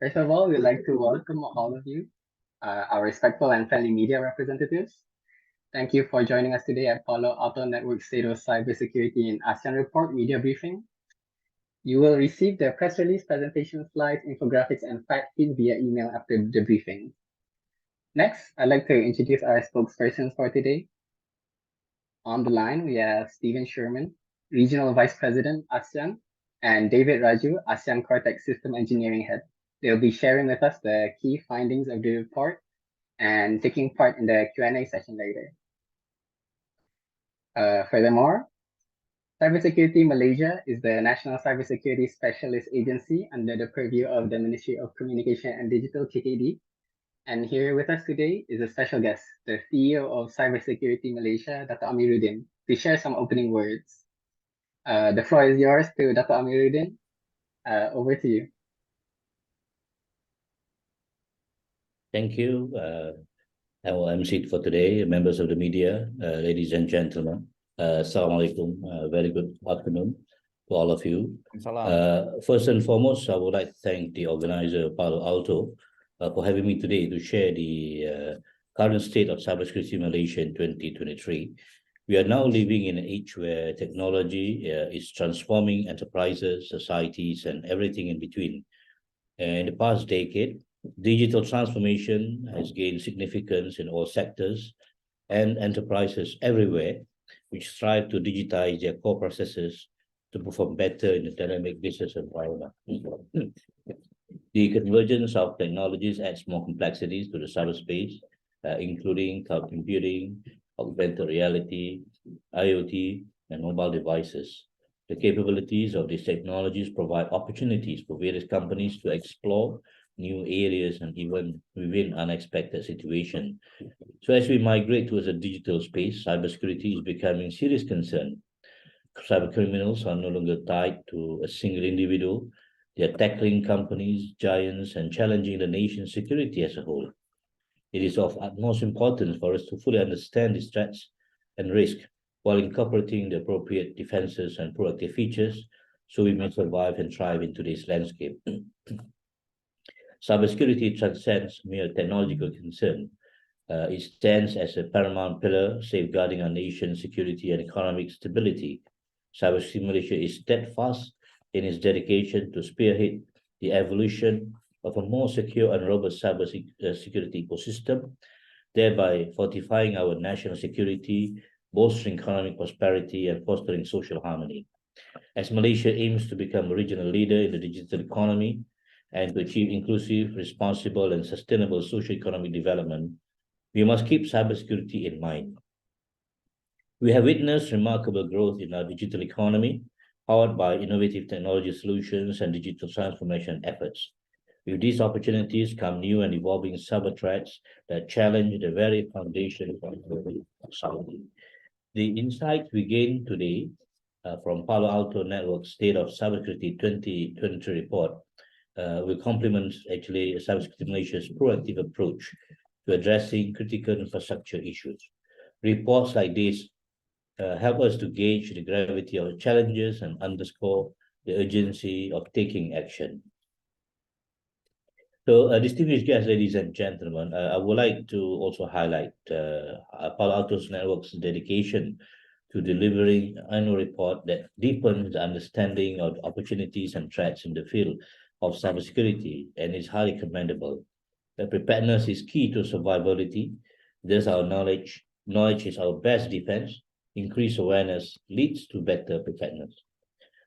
First of all, we'd like to welcome all of you, our respectful and friendly media representatives. Thank you for joining us today at Palo Alto Networks State of Cybersecurity in ASEAN Report media briefing. You will receive the press release, presentation slides, infographics, and fact feed via email after the briefing. Next, I'd like to introduce our spokespersons for today. On the line, we have Stephen Sherman, Regional Vice President, ASEAN, and David Raju, ASEAN Cortex System Engineering Head. They'll be sharing with us the key findings of the report and taking part in the Q&A session later. Furthermore, Cybersecurity Malaysia is the National Cybersecurity Specialist Agency under the purview of the Ministry of Communication and Digital (KKD). And here with us today is a special guest, the CEO of Cybersecurity Malaysia, Dr. Amiruddin, to share some opening words. The floor is yours to Dr. Amiruddin. Over to you. Thank you. I will MC for today, members of the media, ladies and gentlemen. Assalamualaikum. Very good afternoon to all of you. First and foremost, I would like to thank the organizer, Palo Alto, for having me today to share the current state of cybersecurity in Malaysia in 2023. We are now living in an age where technology is transforming enterprises, societies, and everything in between. In the past decade, digital transformation has gained significance in all sectors and enterprises everywhere, which strive to digitize their core processes to perform better in the dynamic business environment. The convergence of technologies adds more complexities to the cyberspace, including cloud computing, augmented reality, IoT, and mobile devices. The capabilities of these technologies provide opportunities for various companies to explore new areas and even within unexpected situations. So as we migrate towards a digital space, cybersecurity is becoming a serious concern. Cyber criminals are no longer tied to a single individual. They are tackling companies, giants, and challenging the nation's security as a whole. It is of utmost importance for us to fully understand these threats and risks while incorporating the appropriate defenses and proactive features so we may survive and thrive in today's landscape. Cybersecurity transcends mere technological concern. It stands as a paramount pillar safeguarding our nation's security and economic stability. Cybersecurity Malaysia is steadfast in its dedication to spearhead the evolution of a more secure and robust cybersecurity ecosystem, thereby fortifying our national security, bolstering economic prosperity, and fostering social harmony. As Malaysia aims to become a regional leader in the digital economy, and to achieve inclusive, responsible, and sustainable socio-economic development, we must keep cybersecurity in mind. We have witnessed remarkable growth in our digital economy, powered by innovative technology solutions and digital transformation efforts. With these opportunities come new and evolving cyber threats that challenge the very foundation of society. The insights we gain today from Palo Alto Networks State of Cybersecurity 2023 report will complement actually Cybersecurity Malaysia's proactive approach to addressing critical infrastructure issues. Reports like this help us to gauge the gravity of the challenges and underscore the urgency of taking action. So, distinguished guests, ladies and gentlemen, I would like to also highlight Palo Alto Networks' dedication to delivering an annual report that deepens the understanding of opportunities and threats in the field of cybersecurity, and is highly commendable. The preparedness is key to survivability. Thus, our knowledge is our best defense. Increased awareness leads to better preparedness.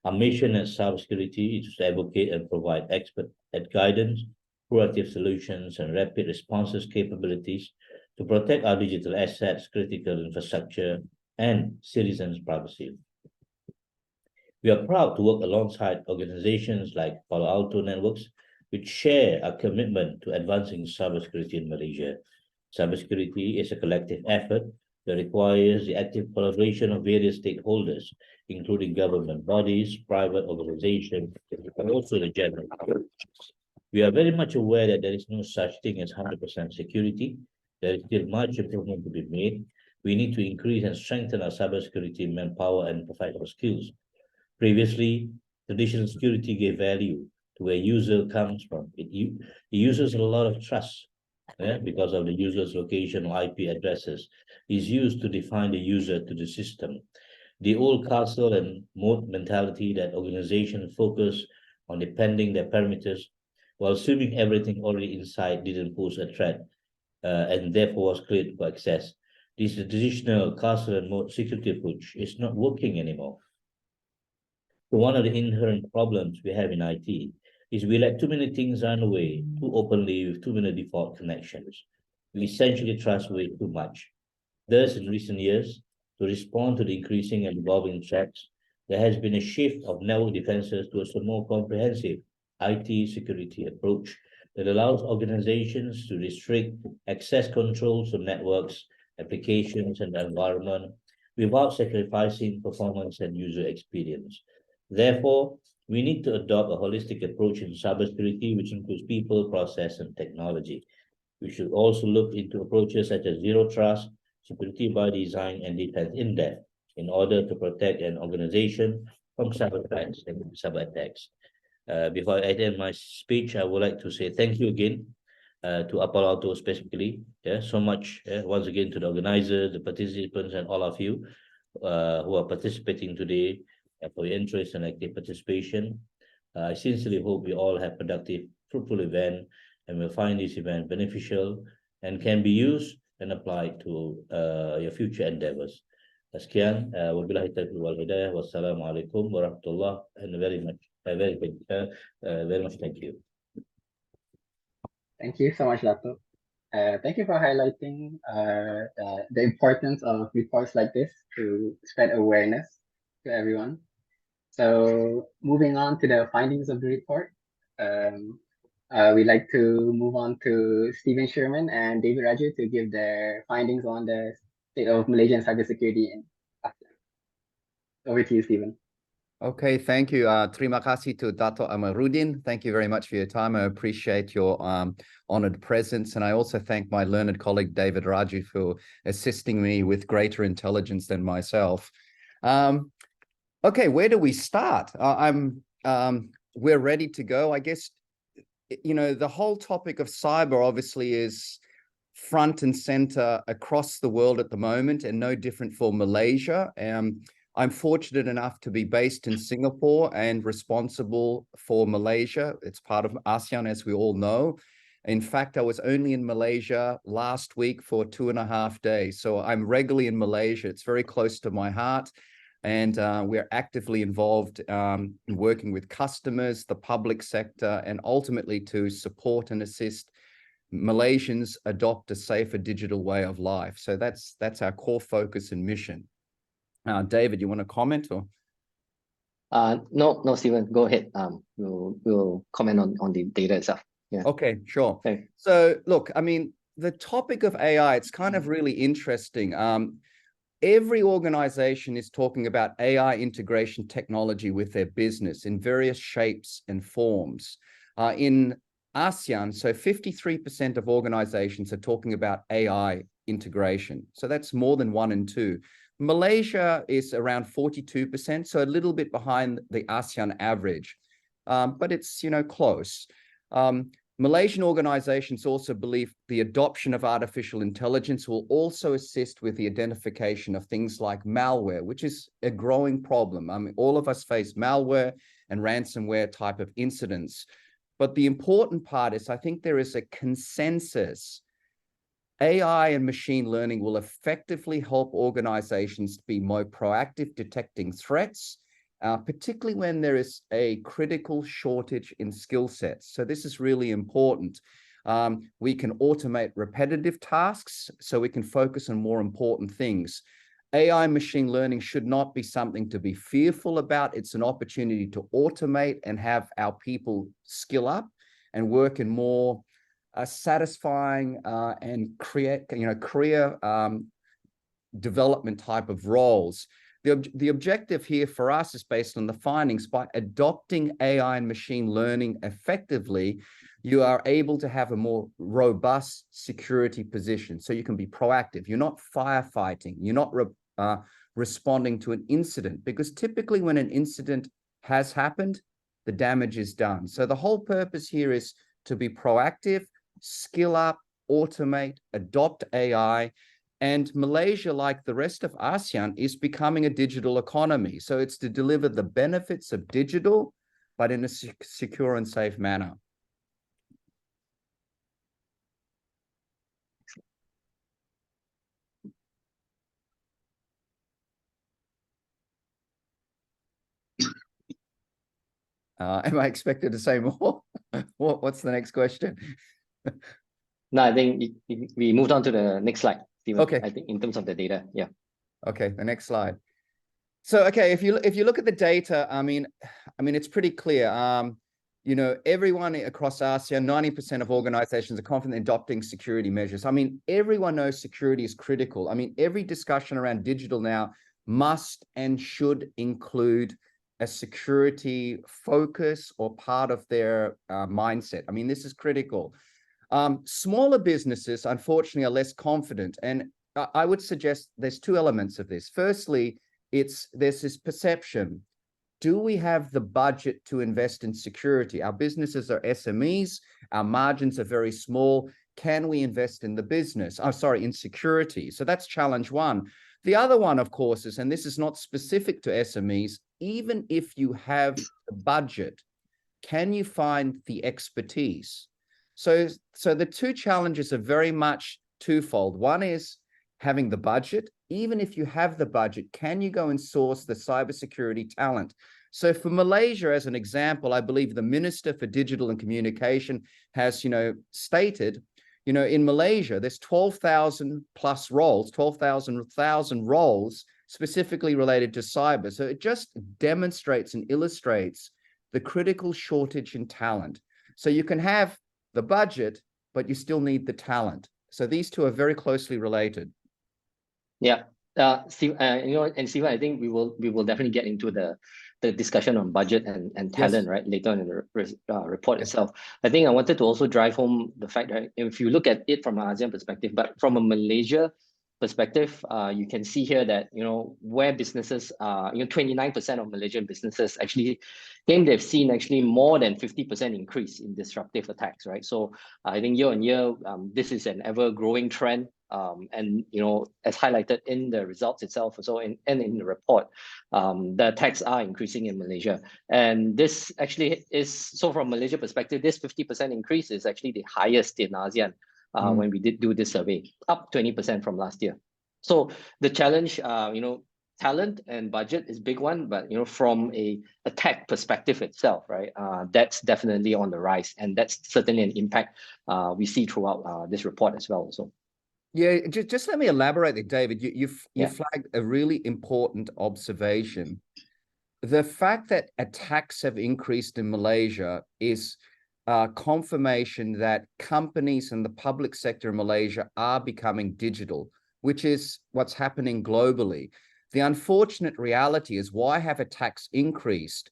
Our mission at cybersecurity is to advocate and provide expert guidance, proactive solutions, and rapid responses capabilities to protect our digital assets, critical infrastructure, and citizens' privacy. We are proud to work alongside organizations like Palo Alto Networks, which share our commitment to advancing cybersecurity in Malaysia. Cybersecurity is a collective effort that requires the active collaboration of various stakeholders, including government bodies, private organizations, and also the general public. We are very much aware that there is no such thing as 100% security. There is still much improvement to be made. We need to increase and strengthen our cybersecurity manpower and professional skills. Previously, traditional security gave value to where user comes from. It uses a lot of trust, because of the user's location or IP addresses, is used to define the user to the system. The old castle and moat mentality that organizations focus on defending their perimeters while assuming everything already inside didn't pose a threat, and therefore was cleared for access. This traditional castle and moat security approach is not working anymore. So one of the inherent problems we have in IT is we let too many things run away too openly with too many default connections. We essentially trust way too much. Thus, in recent years, to respond to the increasing and evolving threats, there has been a shift of network defenses towards a more comprehensive IT security approach that allows organizations to restrict access controls to networks, applications, and the environment without sacrificing performance and user experience. Therefore, we need to adopt a holistic approach in cybersecurity, which includes people, process, and technology. We should also look into approaches such as zero trust, security by design, and defense in depth in order to protect an organization from cyber threats and cyber attacks. Before I end my speech, I would like to say thank you again to Palo Alto specifically. So much once again to the organizers, the participants, and all of you who are participating today, for your interest and active participation. I sincerely hope we all have productive, fruitful event and will find this event beneficial and can be used and applied to your future endeavors. Sekian, wabillahi taufiq wal hidayah. Wassalamualaikum warahmatullahi and very much thank you. Thank you so much, Dato. Thank you for highlighting the importance of reports like this to spread awareness to everyone. So moving on to the findings of the report, we'd like to move on to Stephen Sherman and David Raju to give their findings on the state of Malaysian cybersecurity in ASEAN. Over to you, Stephen. Okay, thank you. Terima kasih to Dato' Amarudin. Thank you very much for your time. I appreciate your honored presence. And I also thank my learned colleague, David Raju, for assisting me with greater intelligence than myself. Okay, where do we start? We're ready to go. I guess, you know, the whole topic of cyber obviously is front and center across the world at the moment, and no different for Malaysia. I'm fortunate enough to be based in Singapore and responsible for Malaysia. It's part of ASEAN, as we all know. In fact, I was only in Malaysia last week for 2.5 days. So I'm regularly in Malaysia. It's very close to my heart. And we're actively involved in working with customers, the public sector, and ultimately to support and assist Malaysians adopt a safer digital way of life. So that's our core focus and mission. David, you want to comment or? No, Stephen, go ahead. We'll comment on the data itself. Yeah. Okay, sure. Okay. So look, I mean, the topic of AI, it's kind of really interesting. Every organization is talking about AI integration technology with their business in various shapes and forms. In ASEAN, so 53% of organizations are talking about AI integration. So that's more than 1 in 2. Malaysia is around 42%, so a little bit behind the ASEAN average, but it's, you know, close. Malaysian organizations also believe the adoption of artificial intelligence will also assist with the identification of things like malware, which is a growing problem. I mean, all of us face malware and ransomware type of incidents. But the important part is I think there is a consensus. AI and machine learning will effectively help organizations to be more proactive detecting threats, particularly when there is a critical shortage in skill sets. So this is really important. We can automate repetitive tasks so we can focus on more important things. AI machine learning should not be something to be fearful about. It's an opportunity to automate and have our people skill up and work in more satisfying and create, career development type of roles. The objective here for us is based on the findings. By adopting AI and machine learning effectively, you are able to have a more robust security position. So you can be proactive. You're not firefighting. You're not responding to an incident, because typically when an incident has happened, the damage is done. So the whole purpose here is to be proactive, skill up, automate, adopt AI. And Malaysia, like the rest of ASEAN, is becoming a digital economy. So it's to deliver the benefits of digital, but in a secure and safe manner. Am I expected to say more? What's the next question? No, I think we moved on to the next slide, Stephen. Okay. I think in terms of the data, yeah. Okay, the next slide. So, okay, if you look at the data, I mean, it's pretty clear. You know, everyone across ASEAN, 90% of organizations are confident in adopting security measures. I mean, everyone knows security is critical. I mean, every discussion around digital now must and should include a security focus or part of their mindset. I mean, this is critical. Smaller businesses, unfortunately, are less confident. And I would suggest there's two elements of this. Firstly, there's this perception. Do we have the budget to invest in security? Our businesses are SMEs. Our margins are very small. Can we invest in the business? Oh, sorry, in security. So that's challenge one. The other one, of course, is, and this is not specific to SMEs, even if you have the budget, can you find the expertise? So the two challenges are very much twofold. One is having the budget. Even if you have the budget, can you go and source the cybersecurity talent? So for Malaysia, as an example, I believe the Minister for Digital and Communication has, stated, in Malaysia, there's 12,000 plus roles, 12,000 roles specifically related to cyber. So it just demonstrates and illustrates the critical shortage in talent. So you can have the budget, but you still need the talent. So these two are very closely related. Yeah, Steve, and Stephen, I think we will definitely get into the discussion on budget and talent, Yes. right, later on in the report itself. I think I wanted to also drive home the fact that if you look at it from an ASEAN perspective, but from a Malaysia perspective, you can see here that, where businesses, 29% of Malaysian businesses actually claim they've seen actually more than 50% increase in disruptive attacks, right? So I think year on year, this is an ever growing trend. And as highlighted in the results itself, so and in the report, the attacks are increasing in Malaysia. And this actually is, so from Malaysia perspective, this 50% increase is actually the highest in ASEAN when we did do this survey, up 20% from last year. So the challenge, talent and budget is big one, but from a attack perspective itself, right, that's definitely on the rise, and that's certainly an impact we see throughout this report as well. So. Yeah, just let me elaborate there, David. You flagged a really important observation. The fact that attacks have increased in Malaysia is confirmation that companies in the public sector in Malaysia are becoming digital, which is what's happening globally. The unfortunate reality is, why have attacks increased?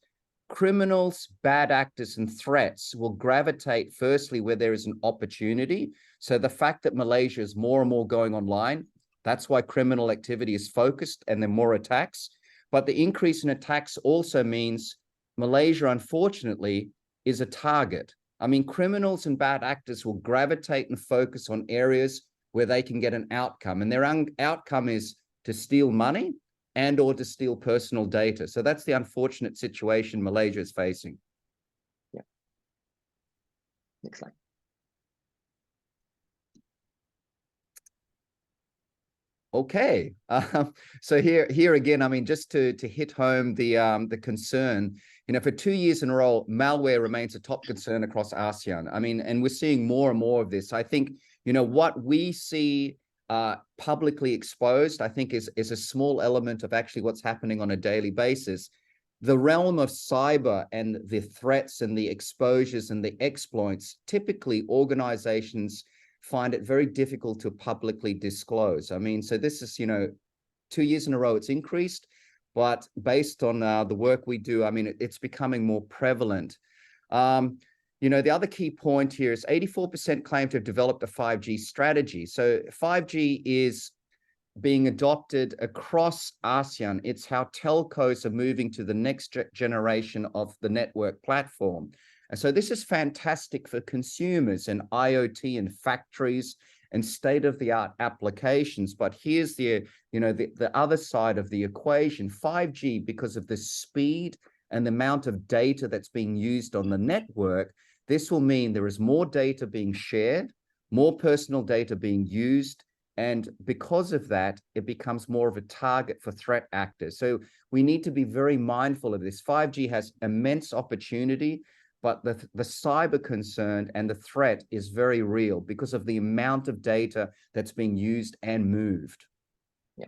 Criminals, bad actors, and threats will gravitate firstly where there is an opportunity. So the fact that Malaysia is more and more going online, that's why criminal activity is focused and there are more attacks. But the increase in attacks also means Malaysia, unfortunately, is a target. I mean, criminals and bad actors will gravitate and focus on areas where they can get an outcome. And their outcome is to steal money and or to steal personal data. So that's the unfortunate situation Malaysia is facing. Yeah. Next slide. Okay, so here again, I mean, just to hit home the concern, for 2 years in a row, malware remains a top concern across ASEAN. I mean, and we're seeing more and more of this. I think, what we see publicly exposed, I think is a small element of actually what's happening on a daily basis. The realm of cyber and the threats and the exposures and the exploits, typically organizations find it very difficult to publicly disclose. I mean, so this is, 2 years in a row, it's increased, but based on the work we do, I mean, it's becoming more prevalent. The other key point here is 84% claim to have developed a 5G strategy. So 5G is being adopted across ASEAN. It's how telcos are moving to the next generation of the network platform. And so this is fantastic for consumers and IoT and factories and state-of-the-art applications. But here's the other side of the equation. 5G, because of the speed and the amount of data that's being used on the network, this will mean there is more data being shared, more personal data being used, and because of that, it becomes more of a target for threat actors. So we need to be very mindful of this. 5G has immense opportunity, but the cyber concern and the threat is very real because of the amount of data that's being used and moved. Yeah.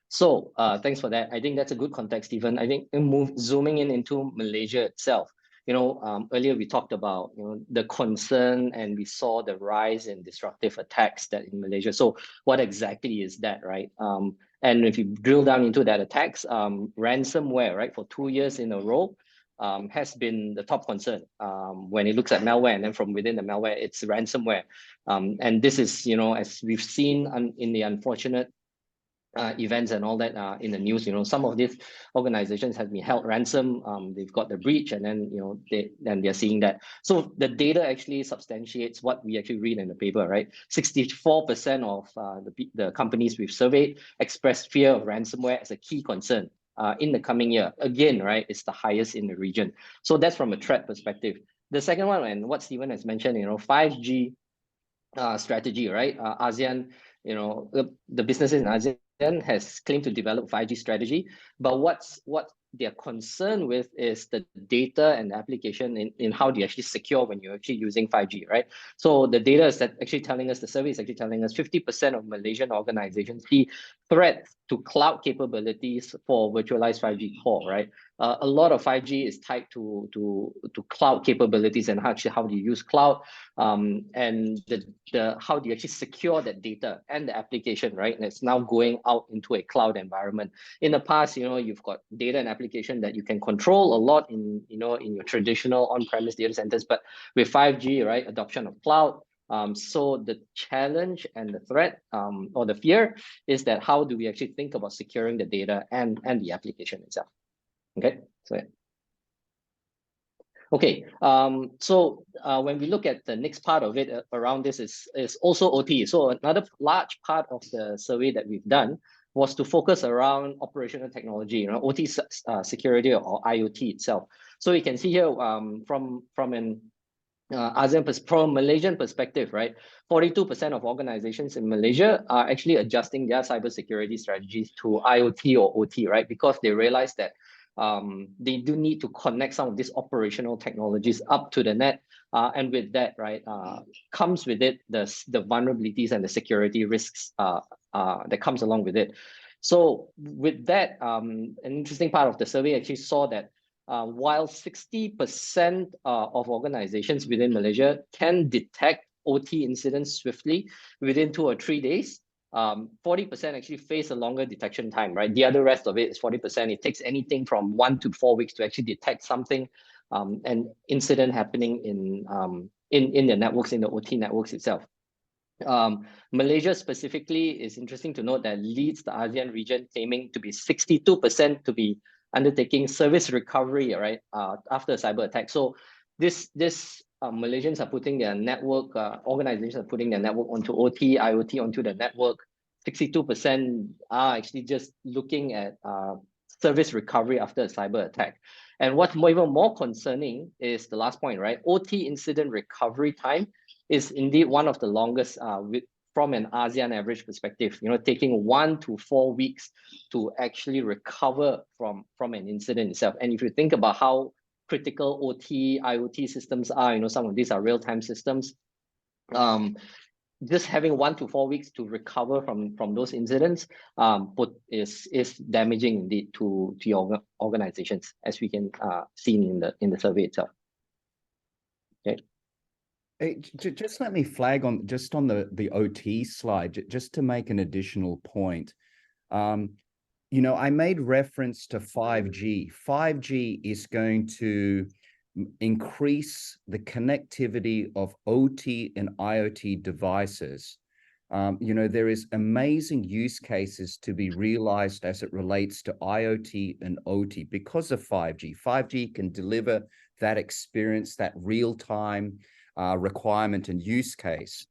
So thanks for that. I think that's a good context, Stephen. I think zooming in into Malaysia itself. Earlier we talked about the concern, and we saw the rise in disruptive attacks that in Malaysia. So what exactly is that, right? And if you drill down into that attacks, ransomware, right, for 2 years in a row, has been the top concern when it looks at malware, and then from within the malware, it's ransomware. And this is, as we've seen in the unfortunate events and all that in the news, some of these organizations have been held ransom. They've got the breach, and then they're seeing that. So the data actually substantiates what we actually read in the paper, right? 64% of the companies we've surveyed expressed fear of ransomware as a key concern in the coming year. Again, right, it's the highest in the region. So that's from a threat perspective. The second one, and what Stephen has mentioned, 5G strategy, right? ASEAN, the businesses in ASEAN has claimed to develop 5G strategy, but what they're concerned with is the data and the application in how do you actually secure when you're actually using 5G, right? So the data is actually telling us, the survey is actually telling us 50% of Malaysian organizations see threats to cloud capabilities for virtualized 5G core, right? A lot of 5G is tied to cloud capabilities and how do you use cloud, and how do you actually secure that data and the application, right? And it's now going out into a cloud environment. In the past, you've got data and application that you can control a lot in your traditional on-premise data centers, but with 5G, right, adoption of cloud. So the challenge and the threat or the fear is that how do we actually think about securing the data and the application itself? Okay, so yeah. Okay, so when we look at the next part of it around this is also OT. So another large part of the survey that we've done was to focus around operational technology, OT security or IoT itself. So you can see here from an ASEAN, from a Malaysian perspective, right? 42% of organizations in Malaysia are actually adjusting their cybersecurity strategies to IoT or OT, right? Because they realize that they do need to connect some of these operational technologies up to the net, and with that, right, comes with it the vulnerabilities and the security risks that comes along with it. So with that, an interesting part of the survey actually saw that while 60% of organizations within Malaysia can detect OT incidents swiftly within 2 or 3 days, 40% actually face a longer detection time, right? The other rest of it is 40%. It takes anything from 1 to 4 weeks to actually detect something, an incident happening in the networks, in the OT networks itself. Malaysia specifically is interesting to note that leads the ASEAN region, claiming to be 62% to be undertaking service recovery, right, after a cyber attack. So this Malaysians are putting their network, organizations are putting their network onto OT, IoT onto the network. 62% are actually just looking at service recovery after a cyber attack. And what's even more concerning is the last point, right? OT incident recovery time is indeed one of the longest from an ASEAN average perspective, taking 1 to 4 weeks to actually recover from an incident itself. And if you think about how critical OT, IoT systems are, some of these are real-time systems. Just having 1 to 4 weeks to recover from those incidents is damaging indeed to your organizations, as we can see in the survey itself. Okay. Hey, just let me flag on the OT slide, just to make an additional point. I made reference to 5G. 5G is going to increase the connectivity of OT and IoT devices. There is amazing use cases to be realized as it relates to IoT and OT because of 5G. 5G can deliver that experience, that real-time requirement and use case.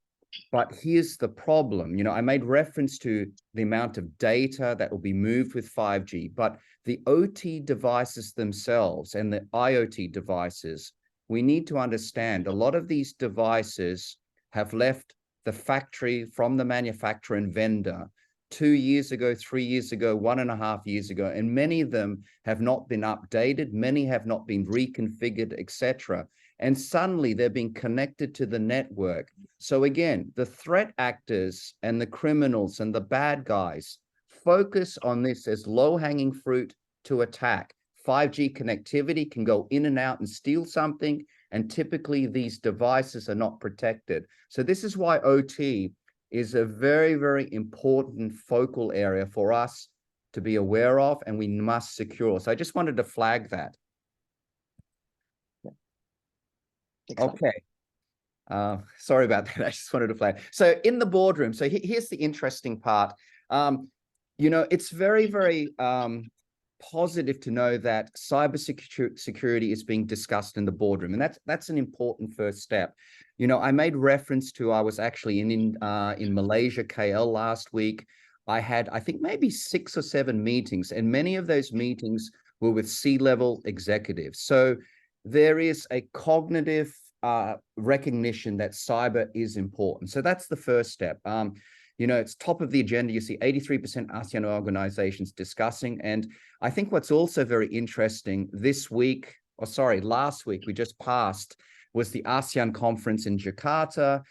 But here's the problem. I made reference to the amount of data that will be moved with 5G, but the OT devices themselves and the IoT devices, we need to understand a lot of these devices have left the factory from the manufacturer and vendor 2 years ago, 3 years ago, 1.5 years ago, and many of them have not been updated, many have not been reconfigured, etc. And suddenly they're being connected to the network. So again, the threat actors and the criminals and the bad guys focus on this as low-hanging fruit to attack. 5G connectivity can go in and out and steal something, and typically these devices are not protected. So this is why OT is a very, very important focal area for us to be aware of, and we must secure. So I just wanted to flag that. Okay. Sorry about that. I just wanted to flag. So in the boardroom, so here's the interesting part. It's very, very positive to know that cybersecurity is being discussed in the boardroom, and that's an important first step. I made reference to, I was actually in Malaysia, KL last week. I had, I think, maybe 6 or 7 meetings, and many of those meetings were with C-level executives. So there is a cognitive recognition that cyber is important. So that's the first step. It's top of the agenda. You see 83% ASEAN organizations discussing. And I think what's also very interesting last week we just passed, was the ASEAN conference in Jakarta.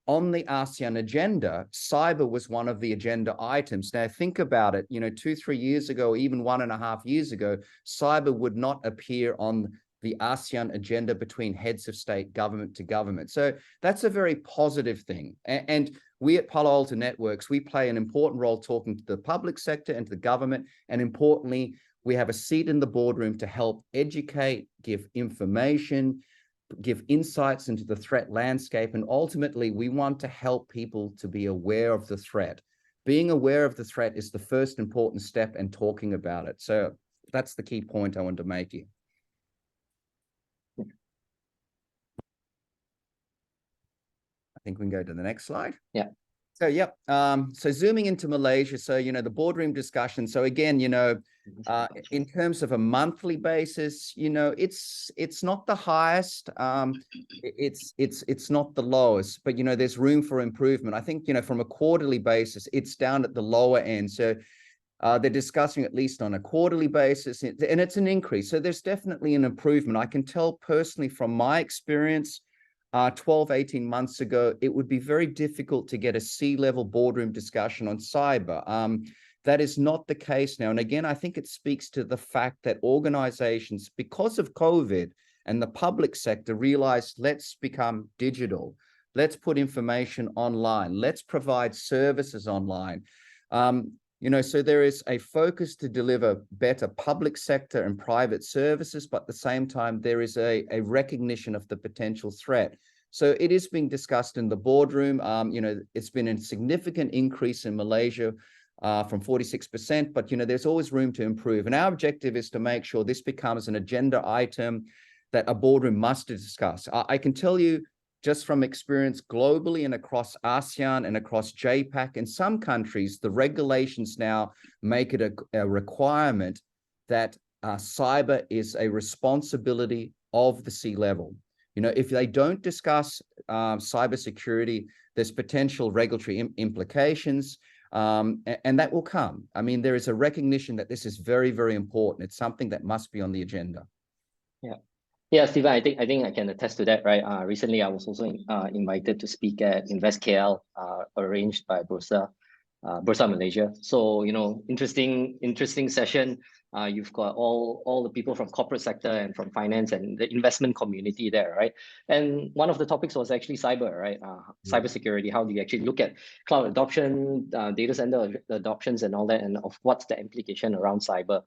On the ASEAN agenda, cyber was one of the agenda items. Now think about it, 2-3 years ago, even 1.5 years ago, cyber would not appear on the ASEAN agenda between heads of state, government to government. So that's a very positive thing. And we at Palo Alto Networks, we play an important role talking to the public sector and to the government. And importantly, we have a seat in the boardroom to help educate, give information, give insights into the threat landscape. And ultimately, we want to help people to be aware of the threat. Being aware of the threat is the first important step in talking about it. So that's the key point I wanted to make here. I think we can go to the next slide. Yeah. So, yep. So zooming into Malaysia. So, the boardroom discussion. So again, in terms of a monthly basis, it's not the highest. It's not the lowest, but, there's room for improvement. I think, from a quarterly basis, it's down at the lower end. So they're discussing at least on a quarterly basis, and it's an increase. So there's definitely an improvement. I can tell personally from my experience, 12, 18 months ago, it would be very difficult to get a C-level boardroom discussion on cyber. That is not the case now. And again, I think it speaks to the fact that organizations, because of COVID and the public sector, realized, let's become digital. Let's put information online. Let's provide services online. So there is a focus to deliver better public sector and private services, but at the same time, there is a recognition of the potential threat. So it is being discussed in the boardroom. It's been a significant increase in Malaysia from 46%, but there's always room to improve. And our objective is to make sure this becomes an agenda item that a boardroom must discuss. I can tell you, just from experience globally and across ASEAN and across JPAC, in some countries, the regulations now make it a requirement that cyber is a responsibility of the C-level. If they don't discuss cybersecurity, there's potential regulatory implications, and that will come. I mean, there is a recognition that this is very, very important. It's something that must be on the agenda. Yeah. Yeah, Stephen, I think I can attest to that, right? Recently, I was also invited to speak at Invest KL, arranged by Bursa Malaysia. So, interesting session. You've got all the people from corporate sector and from finance and the investment community there, right? And one of the topics was actually cyber, right? Cybersecurity. How do you actually look at cloud adoption, data center adoptions, and all that, and of what's the implication around cyber?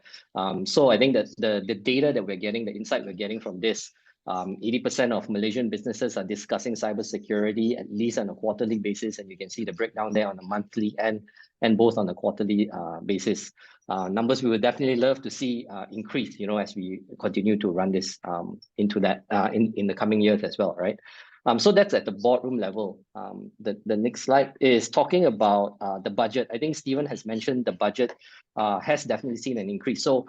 So I think that the data that we're getting, the insight we're getting from this, 80% of Malaysian businesses are discussing cybersecurity at least on a quarterly basis, and you can see the breakdown there on a monthly and both on a quarterly basis. Numbers we would definitely love to see increase, as we continue to run this into that in the coming years as well, right? So that's at the boardroom level. The next slide is talking about the budget. I think Stephen has mentioned the budget has definitely seen an increase. So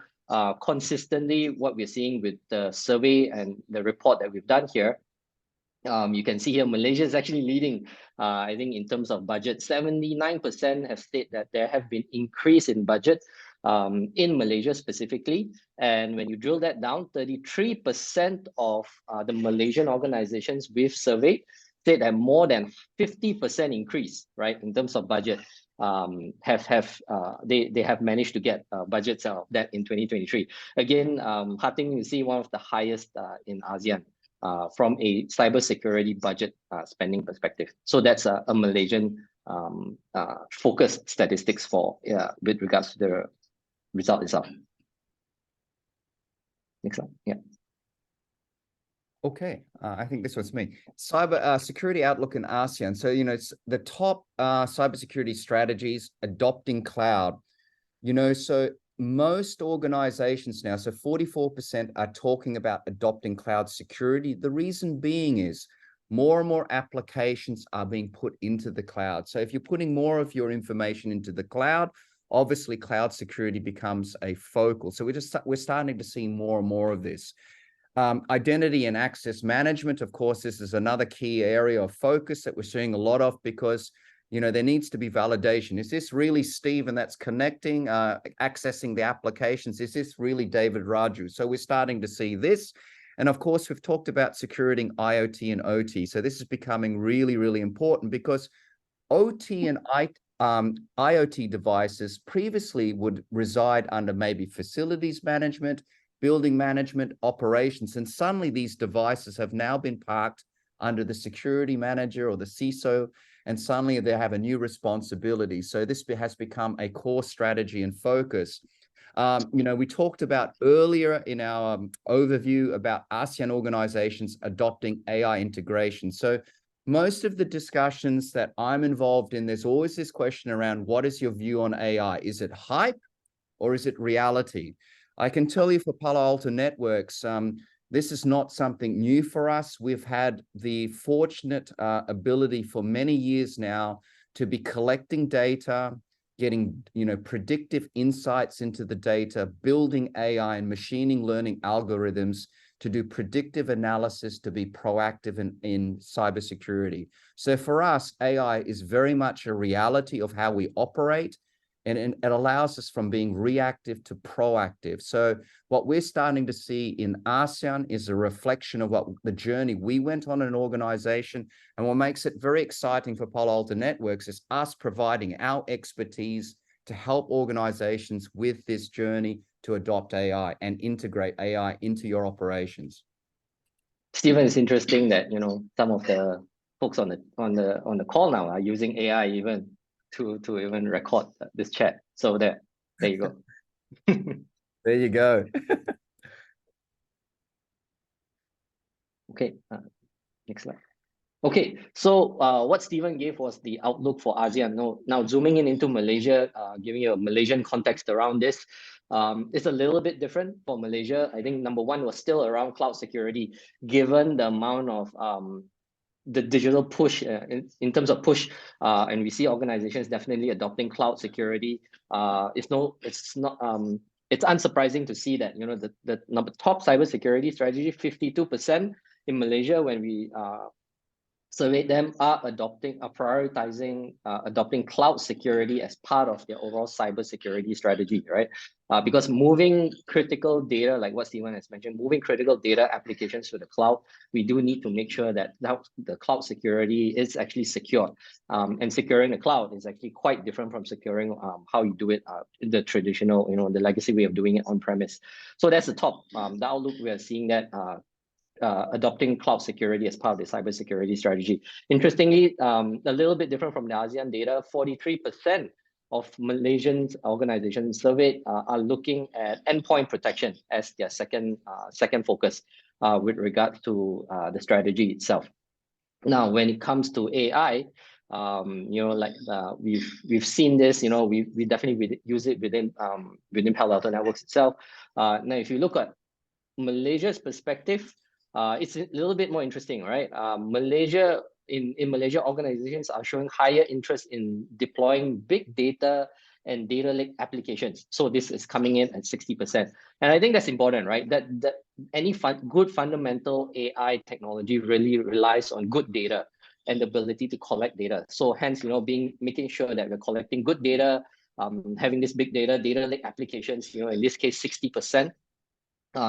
consistently, what we're seeing with the survey and the report that we've done here, you can see here Malaysia is actually leading. I think in terms of budget, 79% have stated that there have been increase in budget in Malaysia specifically. And when you drill that down, 33% of the Malaysian organizations we've surveyed said that more than 50% increase, right, in terms of budget. They have managed to get budgets out of that in 2023. Again, heartening to see one of the highest in ASEAN from a cybersecurity budget spending perspective. So that's a Malaysian focused statistics for with regards to the result itself. Next slide. Yeah. Okay, I think this one's me. Cyber security outlook in ASEAN. So, it's the top cybersecurity strategies, adopting cloud. So most organizations now, so 44% are talking about adopting cloud security. The reason being is more and more applications are being put into the cloud. So if you're putting more of your information into the cloud, obviously cloud security becomes a focal. So we're starting to see more and more of this. Identity and access management, of course, this is another key area of focus that we're seeing a lot of, because there needs to be validation. Is this really Stephen that's connecting, accessing the applications? Is this really David Raju? So we're starting to see this. And of course, we've talked about securing IoT and OT. So this is becoming really, really important, because OT and IoT devices previously would reside under maybe facilities management, building management, operations, and suddenly these devices have now been parked under the security manager or the CISO, and suddenly they have a new responsibility. So this has become a core strategy and focus. We talked about earlier in our overview about ASEAN organizations adopting AI integration. So most of the discussions that I'm involved in, there's always this question around, what is your view on AI? Is it hype or is it reality? I can tell you for Palo Alto Networks, this is not something new for us. We've had the fortunate ability for many years now to be collecting data, getting predictive insights into the data, building AI and machine learning algorithms to do predictive analysis, to be proactive in cybersecurity. So for us, AI is very much a reality of how we operate, and it allows us from being reactive to proactive. So what we're starting to see in ASEAN is a reflection of what the journey we went on in an organization. And what makes it very exciting for Palo Alto Networks is us providing our expertise to help organizations with this journey to adopt AI and integrate AI into your operations. Stephen, it's interesting that some of the folks on the call now are using AI even to even record this chat. So there you go. There you go. Okay, next slide. Okay, so what Stephen gave was the outlook for ASEAN. Now zooming in into Malaysia, giving you a Malaysian context around this, it's a little bit different for Malaysia. I think number one was still around cloud security, given the amount of the digital push in terms of push, and we see organizations definitely adopting cloud security. It's unsurprising to see that the number top cybersecurity strategy, 52% in Malaysia, when we surveyed them, are prioritizing adopting cloud security as part of their overall cybersecurity strategy, right? Because moving critical data, like what Stephen has mentioned, moving critical data applications to the cloud, we do need to make sure that the cloud security is actually secure. And securing the cloud is actually quite different from securing how you do it in the traditional, the legacy way of doing it on premise. So that's the top. The outlook, we are seeing that adopting cloud security as part of the cybersecurity strategy. Interestingly, a little bit different from the ASEAN data, 43% of Malaysian organizations surveyed are looking at endpoint protection as their second focus. with regards to the strategy itself. Now, when it comes to AI, we've seen this. We definitely use it within Palo Alto Networks itself. Now, if you look at Malaysia's perspective, it's a little bit more interesting, right? In Malaysia, organizations are showing higher interest in deploying big data and data lake applications. So this is coming in at 60%. And I think that's important, right? That any good fundamental AI technology really relies on good data and the ability to collect data. So hence, making sure that we're collecting good data, having this big data lake applications, in this case, 60%.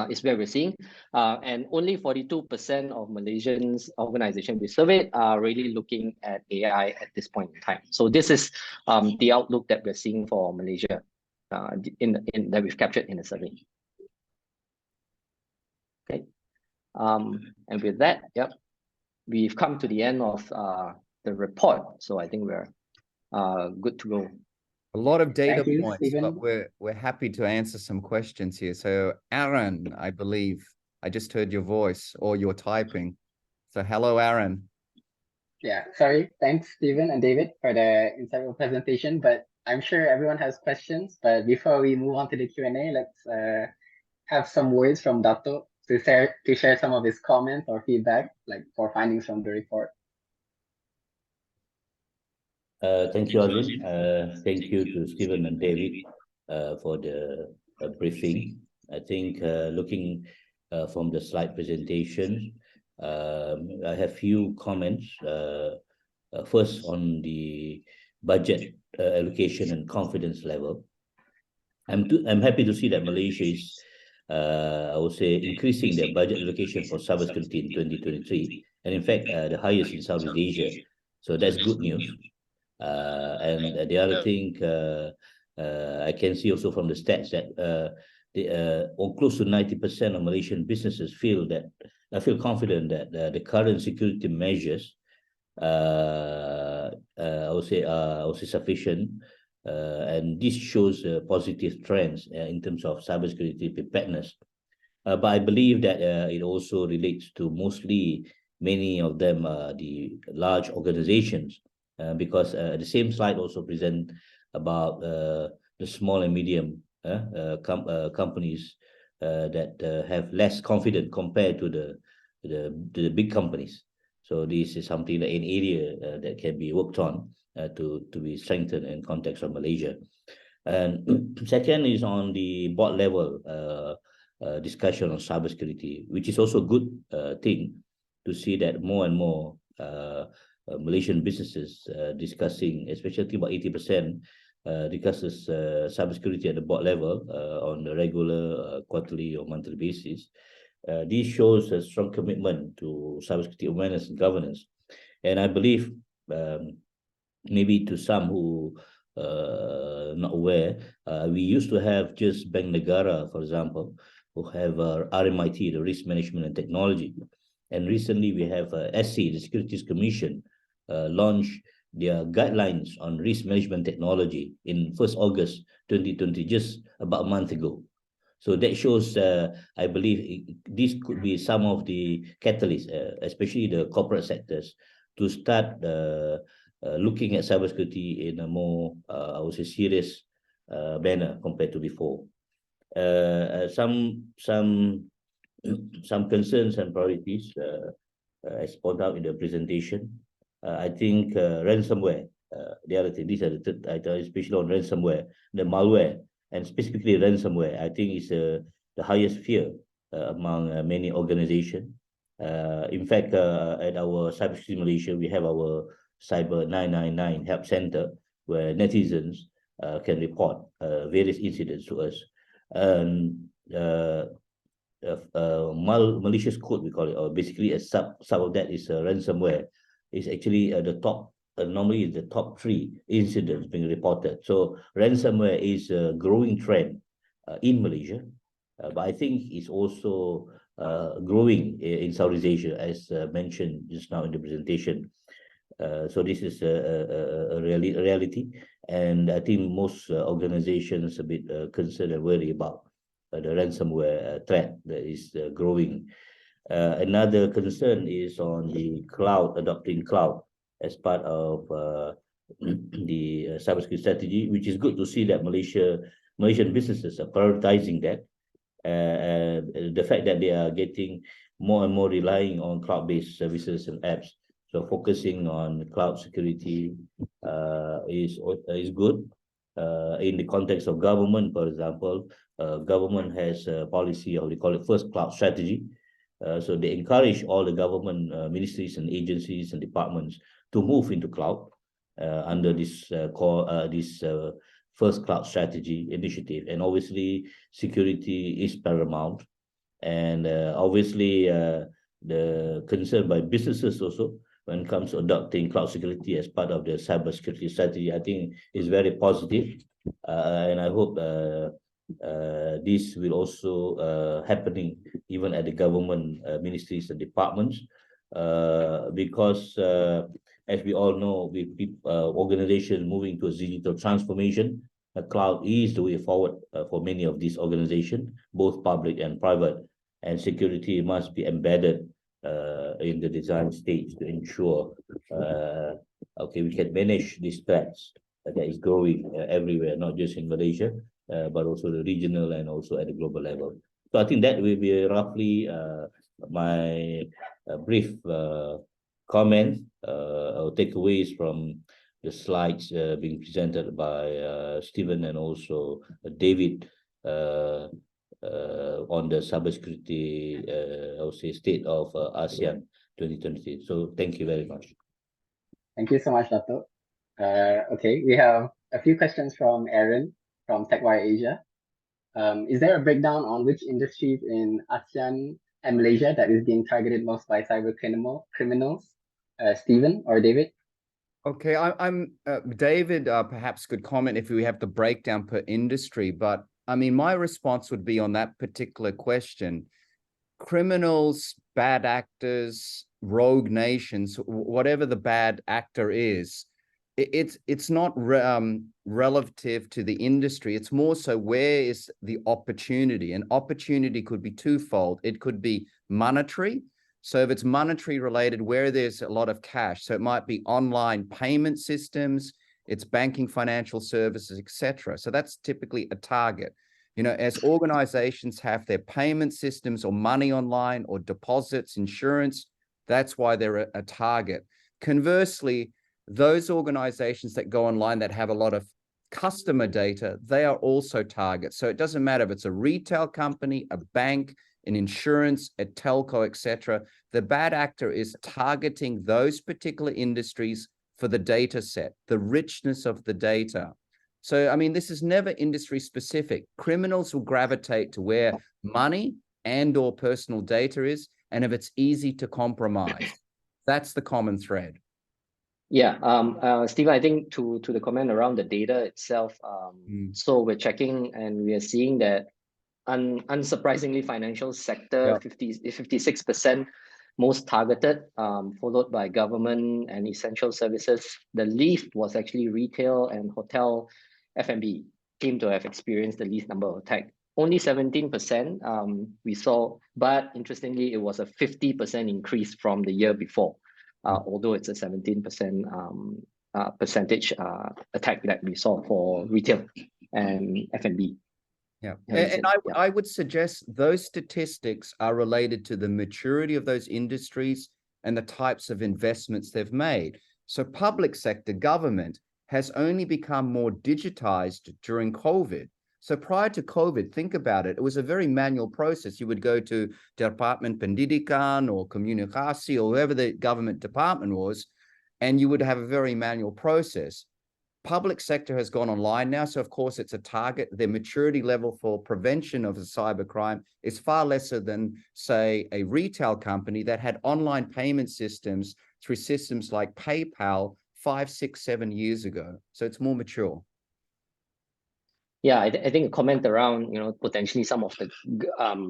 Is where we're seeing, and only 42% of Malaysians organizations we surveyed are really looking at AI at this point in time. So this is the outlook that we're seeing for Malaysia that we've captured in the survey. Okay, and with that, we've come to the end of the report. So I think we're good to go. A lot of data you, points, Stephen. but we're happy to answer some questions here. So Aaron, I believe I just heard your voice or you're typing. So hello, Aaron. Yeah, sorry. Thanks, Stephen and David, for the insightful presentation. But I'm sure everyone has questions. But before we move on to the Q&A, let's have some words from Dato to share some of his comments or feedback, like for findings from the report. Thank you, Azim. Thank you to Stephen and David for the briefing. I think looking from the slide presentation, I have few comments. First, on the budget allocation and confidence level. I'm happy to see that Malaysia is, I would say, increasing their budget allocation for cybersecurity in 2023, and in fact, the highest in Southeast Asia. So that's good news. And the other thing I can see also from the stats that close to 90% of Malaysian businesses feel confident that the current security measures I would say sufficient, and this shows positive trends in terms of cybersecurity preparedness. But I believe that it also relates to many of them the large organizations. Because the same slide also present about the small and medium companies that have less confidence compared to the big companies. So this is something that an area that can be worked on to be strengthened in context of Malaysia. And second is on the board level discussion on cybersecurity, which is also a good thing to see that more and more Malaysian businesses discussing, especially about 80% discusses cybersecurity at the board level on a regular quarterly or monthly basis. This shows a strong commitment to cybersecurity awareness and governance. And I believe maybe to some who not aware, we used to have just Bank Negara, for example, who have RMIT, the Risk Management and Technology. And recently we have SC, the Securities Commission, launch their guidelines on risk management technology in 1st August 2020, just about a month ago. So that shows, I believe this could be some of the catalysts, especially the corporate sectors, to start looking at cybersecurity in a more, I would say, serious manner compared to before. Some concerns and priorities, as pointed out in the presentation. I think ransomware, the other thing, these are the third item, especially on ransomware, the malware, and specifically ransomware, I think is the highest fear among many organizations. In fact, at our Cybersecurity Malaysia, we have our Cyber 999 help center where netizens can report various incidents to us. And malicious code, we call it, or basically a sub of that is ransomware, is actually the top, normally the top 3 incidents being reported. So ransomware is a growing trend in Malaysia, but I think it's also growing in Southeast Asia, as mentioned just now in the presentation. So this is a reality, and I think most organizations are a bit concerned and worried about the ransomware threat that is growing. Another concern is on the cloud, adopting cloud as part of the cybersecurity strategy, which is good to see that Malaysian businesses are prioritizing that. The fact that they are getting more and more relying on cloud-based services and apps. So focusing on cloud security is good. In the context of government, for example, government has a policy, or they call it first cloud strategy. So they encourage all the government ministries and agencies and departments to move into cloud under this first cloud strategy initiative. And obviously, security is paramount. And obviously, the concern by businesses also when it comes to adopting cloud security as part of the cybersecurity strategy, I think is very positive. And I hope this will also happening even at the government ministries and departments, because as we all know, with organizations moving to a digital transformation, cloud is the way forward for many of these organizations, both public and private, and security must be embedded in the design stage to ensure we can manage these threats that is growing everywhere, not just in Malaysia, but also the regional and also at the global level. So I think that will be roughly my brief comments or takeaways from the slides being presented by Stephen and also David on the cybersecurity, I would say, state of ASEAN 2023. So thank you very much. Thank you so much, Dato'. Okay, we have a few questions from Aaron from TechWire Asia. Is there a breakdown on which industries in ASEAN and Malaysia that is being targeted most by cyber criminals? Stephen or David? Okay, I'm David perhaps could comment if we have the breakdown per industry, but I mean, my response would be on that particular question. Criminals, bad actors, rogue nations, whatever the bad actor is, it's not relative to the industry. It's more so where is the opportunity, and opportunity could be twofold. It could be monetary. So if it's monetary related, where there's a lot of cash, so it might be online payment systems, it's banking, financial services, etc. So that's typically a target. You know, as organizations have their payment systems or money online or deposits, insurance, that's why they're a target. Conversely, those organizations that go online that have a lot of customer data, they are also targets. So it doesn't matter if it's a retail company, a bank, an insurance, a telco, etc. The bad actor is targeting those particular industries for the data set, the richness of the data. So, I mean, this is never industry specific. Criminals will gravitate to where money and or personal data is, and if it's easy to compromise. That's the common thread. Yeah, Stephen, I think to the comment around the data itself, so we're checking and we are seeing that unsurprisingly, financial sector, 56% most targeted, followed by government and essential services. The least was actually retail and hotel. F&B seem to have experienced the least number of attacks. Only 17% we saw, but interestingly, it was a 50% increase from the year before, although it's a 17% percentage attack that we saw for retail and F&B. Yeah, and I would suggest those statistics are related to the maturity of those industries and the types of investments they've made. So public sector government has only become more digitized during COVID. So prior to COVID, think about it, it was a very manual process. You would go to Department Pendidikan or Komunikasi or whoever the government department was, and you would have a very manual process. Public sector has gone online now, so of course it's a target. Their maturity level for prevention of a cybercrime is far lesser than, say, a retail company that had online payment systems through systems like PayPal 5, 6, 7 years ago. So it's more mature. Yeah, I think a comment around, potentially some of the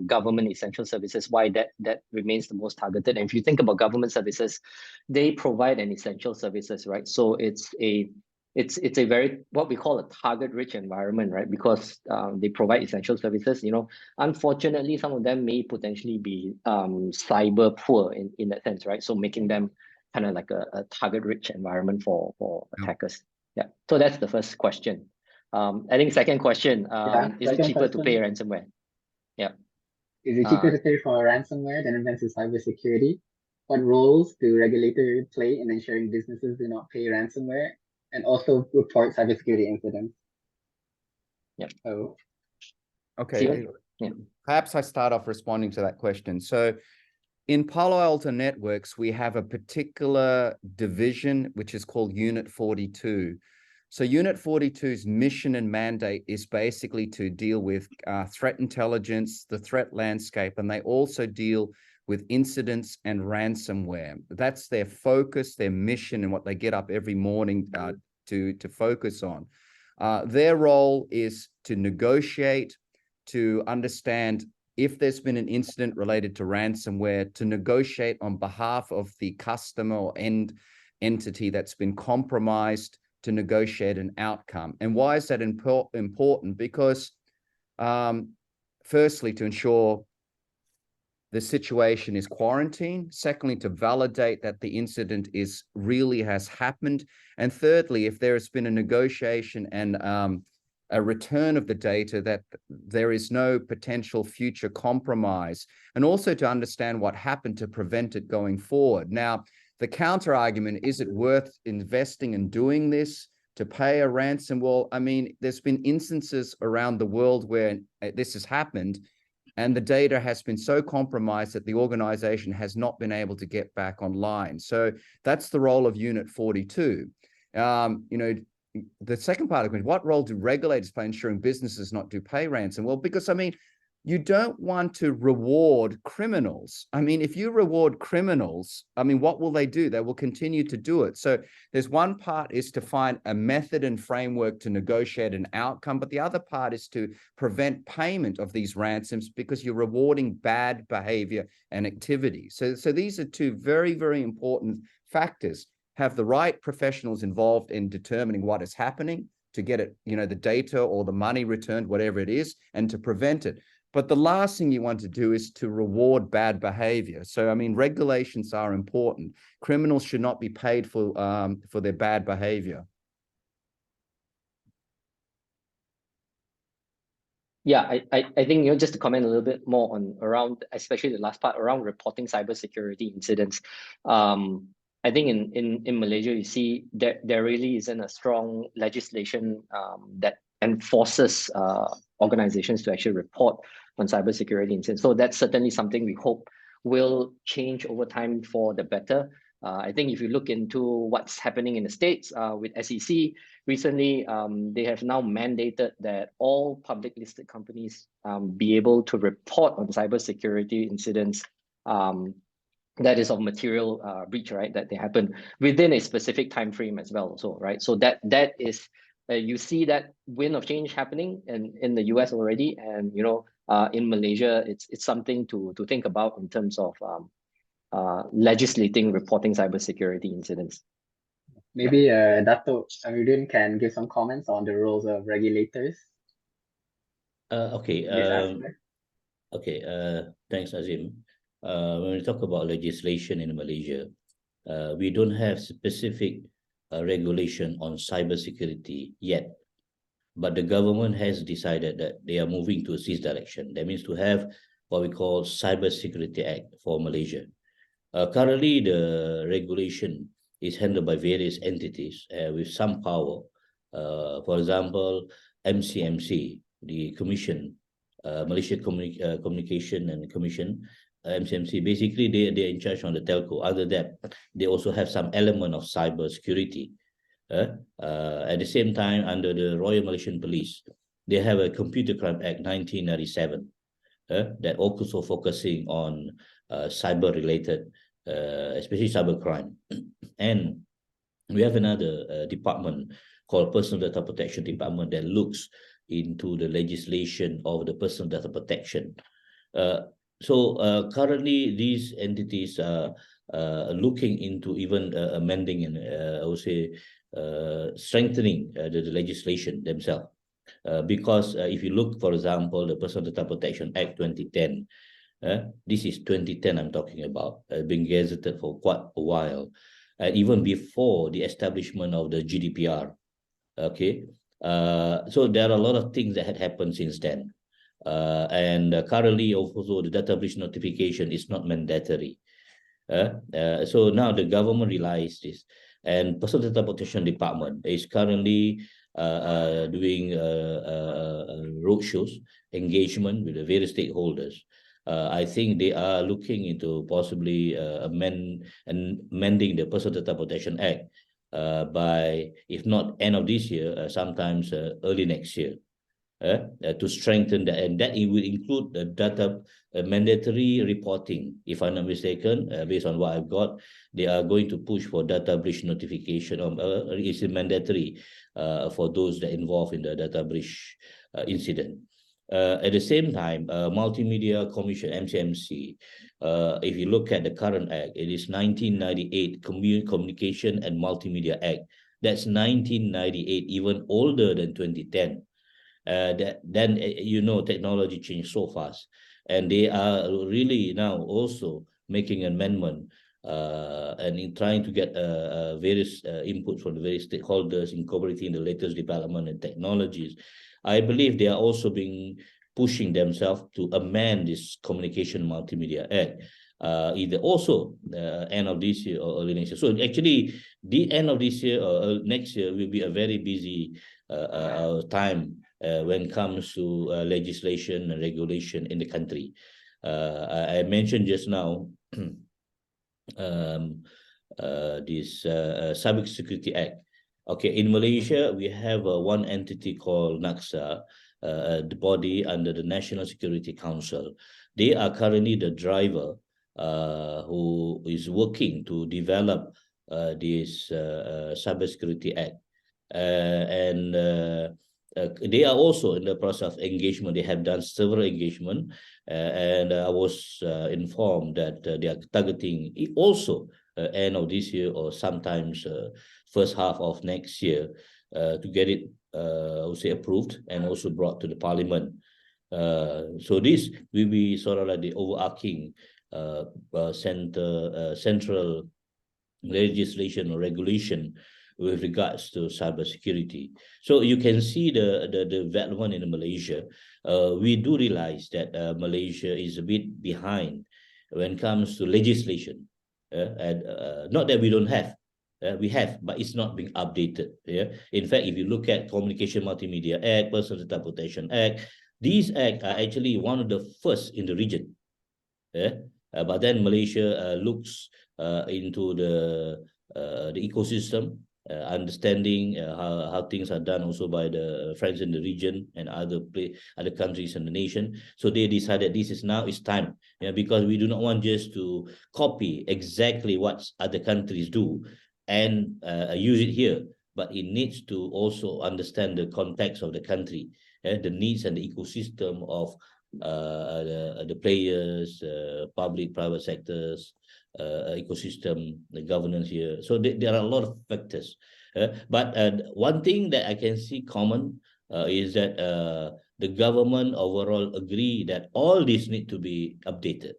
government essential services, why that remains the most targeted. And if you think about government services, they provide an essential services, right? So it's a it's a very, what we call a target-rich environment, right? Because they provide essential services. Unfortunately, some of them may potentially be cyber poor in that sense, right? So making them kind of like a target-rich environment for attackers. Yeah. So that's the first question. I think second question, is it cheaper to pay ransomware? Yeah. Is it cheaper to pay for ransomware than advanced cybersecurity? What roles do regulators play in ensuring businesses do not pay ransomware and also report cybersecurity incidents? Yeah. So, okay. Yeah. Perhaps I start off responding to that question. So in Palo Alto Networks, we have a particular division which is called Unit 42. So Unit 42's mission and mandate is basically to deal with threat intelligence, the threat landscape, and they also deal with incidents and ransomware. That's their focus, their mission, and what they get up every morning to focus on. Their role is to negotiate, to understand if there's been an incident related to ransomware, to negotiate on behalf of the customer or end entity that's been compromised, to negotiate an outcome. And why is that important? Because firstly, to ensure the situation is quarantined. Secondly, to validate that the incident really has happened. And thirdly, if there has been a negotiation and a return of the data, that there is no potential future compromise, and also to understand what happened to prevent it going forward. Now, the counter argument, is it worth investing in doing this to pay a ransom? Well, I mean, there's been instances around the world where this has happened, and the data has been so compromised that the organization has not been able to get back online. So that's the role of Unit 42. The second part of the question, what role do regulators play ensuring businesses not do pay ransom? Well, because, I mean, you don't want to reward criminals. I mean, if you reward criminals, I mean, what will they do? They will continue to do it. So there's one part is to find a method and framework to negotiate an outcome, but the other part is to prevent payment of these ransoms because you're rewarding bad behavior and activity. So these are two very, very important factors. Have the right professionals involved in determining what is happening to get it, the data or the money returned, whatever it is, and to prevent it. But the last thing you want to do is to reward bad behavior. So, I mean, regulations are important. Criminals should not be paid for their bad behavior. Yeah, I think, just to comment a little bit more on around, especially the last part around reporting cybersecurity incidents. I think in Malaysia, you see that there really isn't a strong legislation that enforces organizations to actually report on cybersecurity incidents. So that's certainly something we hope will change over time for the better. I think if you look into what's happening in the States with SEC recently, they have now mandated that all public listed companies be able to report on cybersecurity incidents that is of material breach, right? That they happen within a specific time frame as well, also, right? So that is you see that wind of change happening in the US already, and in Malaysia, it's something to think about in terms of legislating reporting cybersecurity incidents. maybe Dato Amiruddin can give some comments on the roles of regulators. Okay. in this aspect. Okay. Thanks, Azim. When we talk about legislation in Malaysia, we don't have specific regulation on cybersecurity yet, but the government has decided that they are moving to this direction. That means to have what we call Cybersecurity Act for Malaysia. Currently, the regulation is handled by various entities with some power. For example, MCMC, the Commission, Malaysia Communication and Commission, MCMC, basically they're in charge on the telco. Other than that, they also have some element of cyber security. At the same time, under the Royal Malaysian Police, they have a Computer Crime Act 1997 that also focusing on cyber-related, especially cyber crime. And we have another department called Personal Data Protection Department that looks into the legislation of the personal data protection. So currently, these entities looking into even amending and I would say strengthening the legislation themselves. Because if you look, for example, the Personal Data Protection Act 2010, this is 2010 I'm talking about, being gazetted for quite a while, even before the establishment of the GDPR. Okay, so there are a lot of things that had happened since then. And currently also the data breach notification is not mandatory. So now the government realized this, and Personal Data Protection Department is currently doing roadshows, engagement with the various stakeholders. I think they are looking into possibly amending the Personal Data Protection Act by, if not end of this year, sometimes early next year. To strengthen that, and that it will include the data mandatory reporting. If I'm not mistaken, based on what I've got, they are going to push for data breach notification. It's mandatory for those that involved in the data breach incident. At the same time, Multimedia Commission, MCMC, if you look at the current act, it is 1998 Communication and Multimedia Act. That's 1998, even older than 2010. Then technology changed so fast, and they are really now also making an amendment and in trying to get various input from the various stakeholders, incorporating the latest development and technologies. I believe they are also pushing themselves to amend this Communication Multimedia Act, either also end of this year or early next year. So actually, the end of this year or next year will be a very busy time when it comes to legislation and regulation in the country. I mentioned just now this Cybersecurity Act. Okay, in Malaysia, we have one entity called NACSA, the body under the National Security Council. They are currently the driver who is working to develop this Cybersecurity Act. And they are also in the process of engagement. They have done several engagement, and I was informed that they are targeting also end of this year or sometimes first half of next year to get it, I would say, approved and also brought to the parliament. So this will be sort of like the overarching central legislation or regulation with regards to cybersecurity. So you can see the development in Malaysia. We do realize that Malaysia is a bit behind when it comes to legislation. And not that we don't have, we have, but it's not being updated. Yeah. In fact, if you look at Communication Multimedia Act, Personal Data Protection Act, these acts are actually one of the first in the region. Yeah. But then Malaysia looks into the ecosystem, understanding how things are done also by the friends in the region and other countries in the nation. So they decided it's time, because we do not want just to copy exactly what other countries do and use it here, but it needs to also understand the context of the country, the needs and the ecosystem of the players, public, private sectors, ecosystem, the governance here. So there are a lot of factors. But one thing that I can see common is that the government overall agree that all these need to be updated.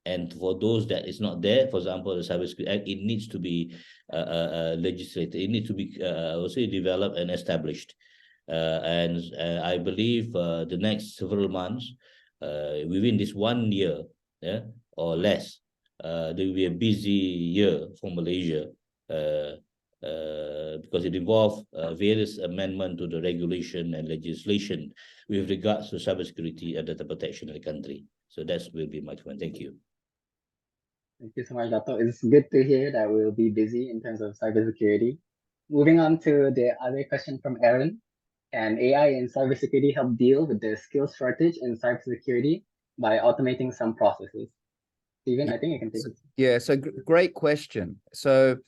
And for those that is not there, for example, the Cybersecurity Act, it needs to be legislated. It needs to be, I would say, developed and established. And I believe the next several months, within this 1 year, or less, there will be a busy year for Malaysia because it involves various amendments to the regulation and legislation with regards to cybersecurity and data protection in the country. So that will be my comment. Thank you. Thank you so much, Dato'. It's good to hear that we'll be busy in terms of cybersecurity. Moving on to the other question from Aaron. Can AI in cybersecurity help deal with the skills shortage in cybersecurity by automating some processes? Stephen, I think you can take it. Yeah, so great question. So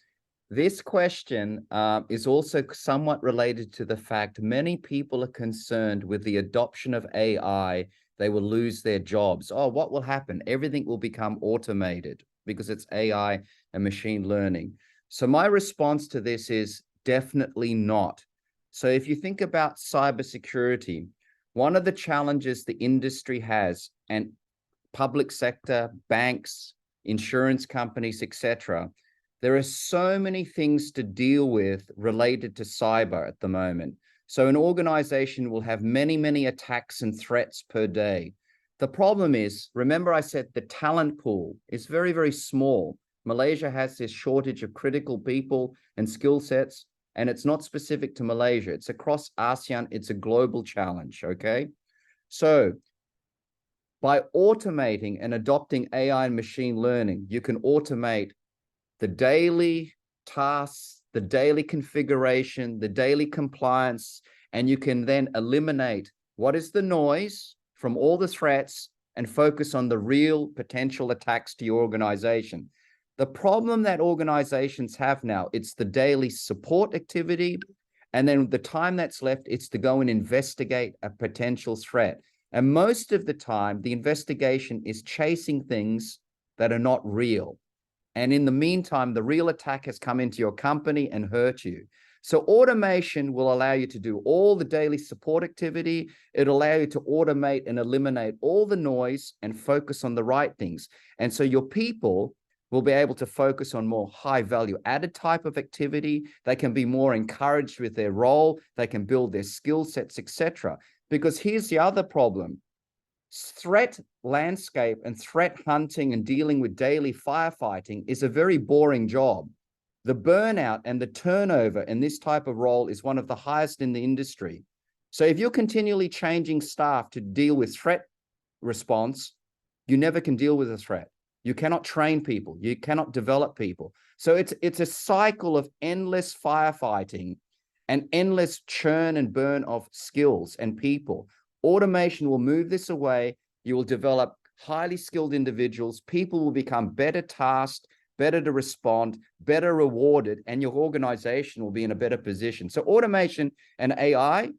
this question is also somewhat related to the fact many people are concerned with the adoption of AI. They will lose their jobs. Oh, what will happen? Everything will become automated. because it's AI and machine learning. So my response to this is definitely not. So if you think about cybersecurity, one of the challenges the industry has, and public sector, banks, insurance companies, etc., there are so many things to deal with related to cyber at the moment. So an organization will have many, many attacks and threats per day. The problem is, remember I said the talent pool is very, very small. Malaysia has this shortage of critical people and skill sets, and it's not specific to Malaysia. It's across ASEAN. It's a global challenge, okay? So by automating and adopting AI and machine learning, you can automate the daily tasks, the daily configuration, the daily compliance, and you can then eliminate what is the noise from all the threats and focus on the real potential attacks to your organization. The problem that organizations have now, it's the daily support activity, and then the time that's left, it's to go and investigate a potential threat. And most of the time, the investigation is chasing things that are not real. And in the meantime, the real attack has come into your company and hurt you. So automation will allow you to do all the daily support activity. It'll allow you to automate and eliminate all the noise and focus on the right things. And so your people will be able to focus on more high value added type of activity. They can be more encouraged with their role. They can build their skill sets, etc. Because here's the other problem. Threat landscape and threat hunting and dealing with daily firefighting is a very boring job. The burnout and the turnover in this type of role is one of the highest in the industry. So if you're continually changing staff to deal with threat response, you never can deal with a threat. You cannot train people. You cannot develop people. So it's a cycle of endless firefighting and endless churn and burn of skills and people. Automation will move this away. You will develop highly skilled individuals. People will become better tasked, better to respond, better rewarded, and your organization will be in a better position. So automation and AI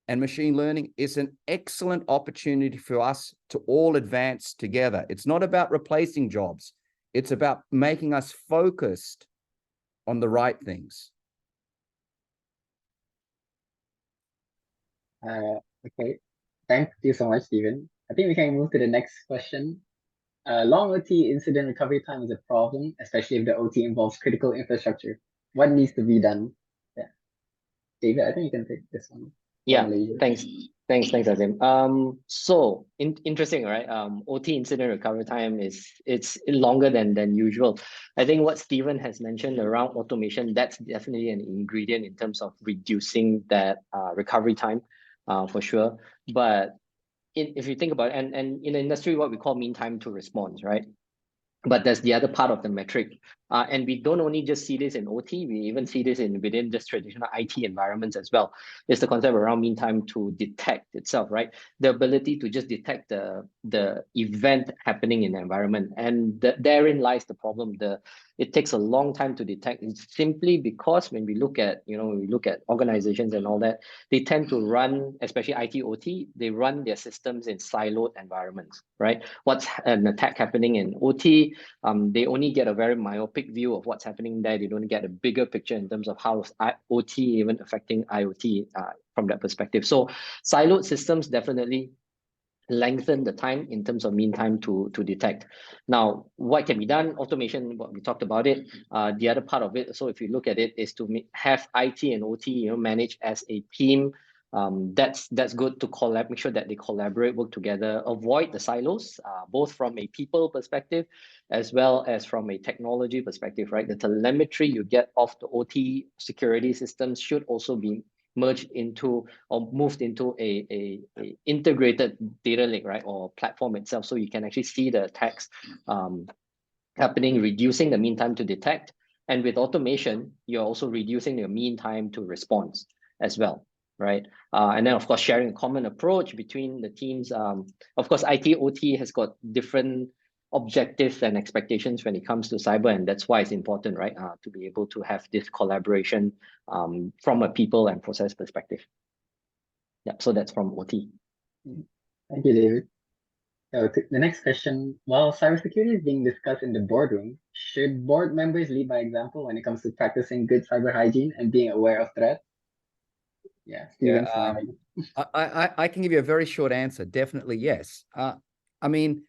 and machine learning is an excellent opportunity for us to all advance together. It's not about replacing jobs. It's about making us focused on the right things. Okay. Thank you so much, Stephen. I think we can move to the next question. Long OT incident recovery time is a problem, especially if the OT involves critical infrastructure. What needs to be done? Yeah. David, I think you can take this one. Yeah, thanks, Azim. So interesting, right? OT incident recovery time it's longer than usual. I think what Stephen has mentioned around automation, that's definitely an ingredient in terms of reducing that recovery time, for sure. But if you think about it, and in the industry, what we call mean time to response, right? But there's the other part of the metric. And we don't only just see this in OT, we even see this within just traditional IT environments as well. It's the concept around mean time to detect itself, right? The ability to just detect the event happening in the environment. And therein lies the problem. It takes a long time to detect. It's simply because when we look at, organizations and all that, they tend to run, especially IT, OT, they run their systems in siloed environments, right? What's an attack happening in OT? They only get a very myopic view of what's happening there. They don't get a bigger picture in terms of how OT even affecting IoT from that perspective. So siloed systems definitely lengthen the time in terms of mean time to detect. Now, what can be done? Automation, what we talked about it. The other part of it, so if you look at it, is to have IT and OT manage as a team. That's good to make sure that they collaborate, work together, avoid the silos, both from a people perspective as well as from a technology perspective, right? The telemetry you get off the OT security systems should also be merged into or moved into a integrated data lake, right, or platform itself, so you can actually see the attacks happening, reducing the mean time to detect. And with automation, you're also reducing your mean time to response as well, right? And then of course, sharing a common approach between the teams. Of course, IT, OT has got different objectives and expectations when it comes to cyber, and that's why it's important, right, to be able to have this collaboration from a people and process perspective. Yeah, so that's from OT. Thank you, David. So the next question, while cybersecurity is being discussed in the boardroom, should board members lead by example when it comes to practicing good cyber hygiene and being aware of threats? Yeah, Stephen, I can give you a very short answer. Definitely yes. I mean,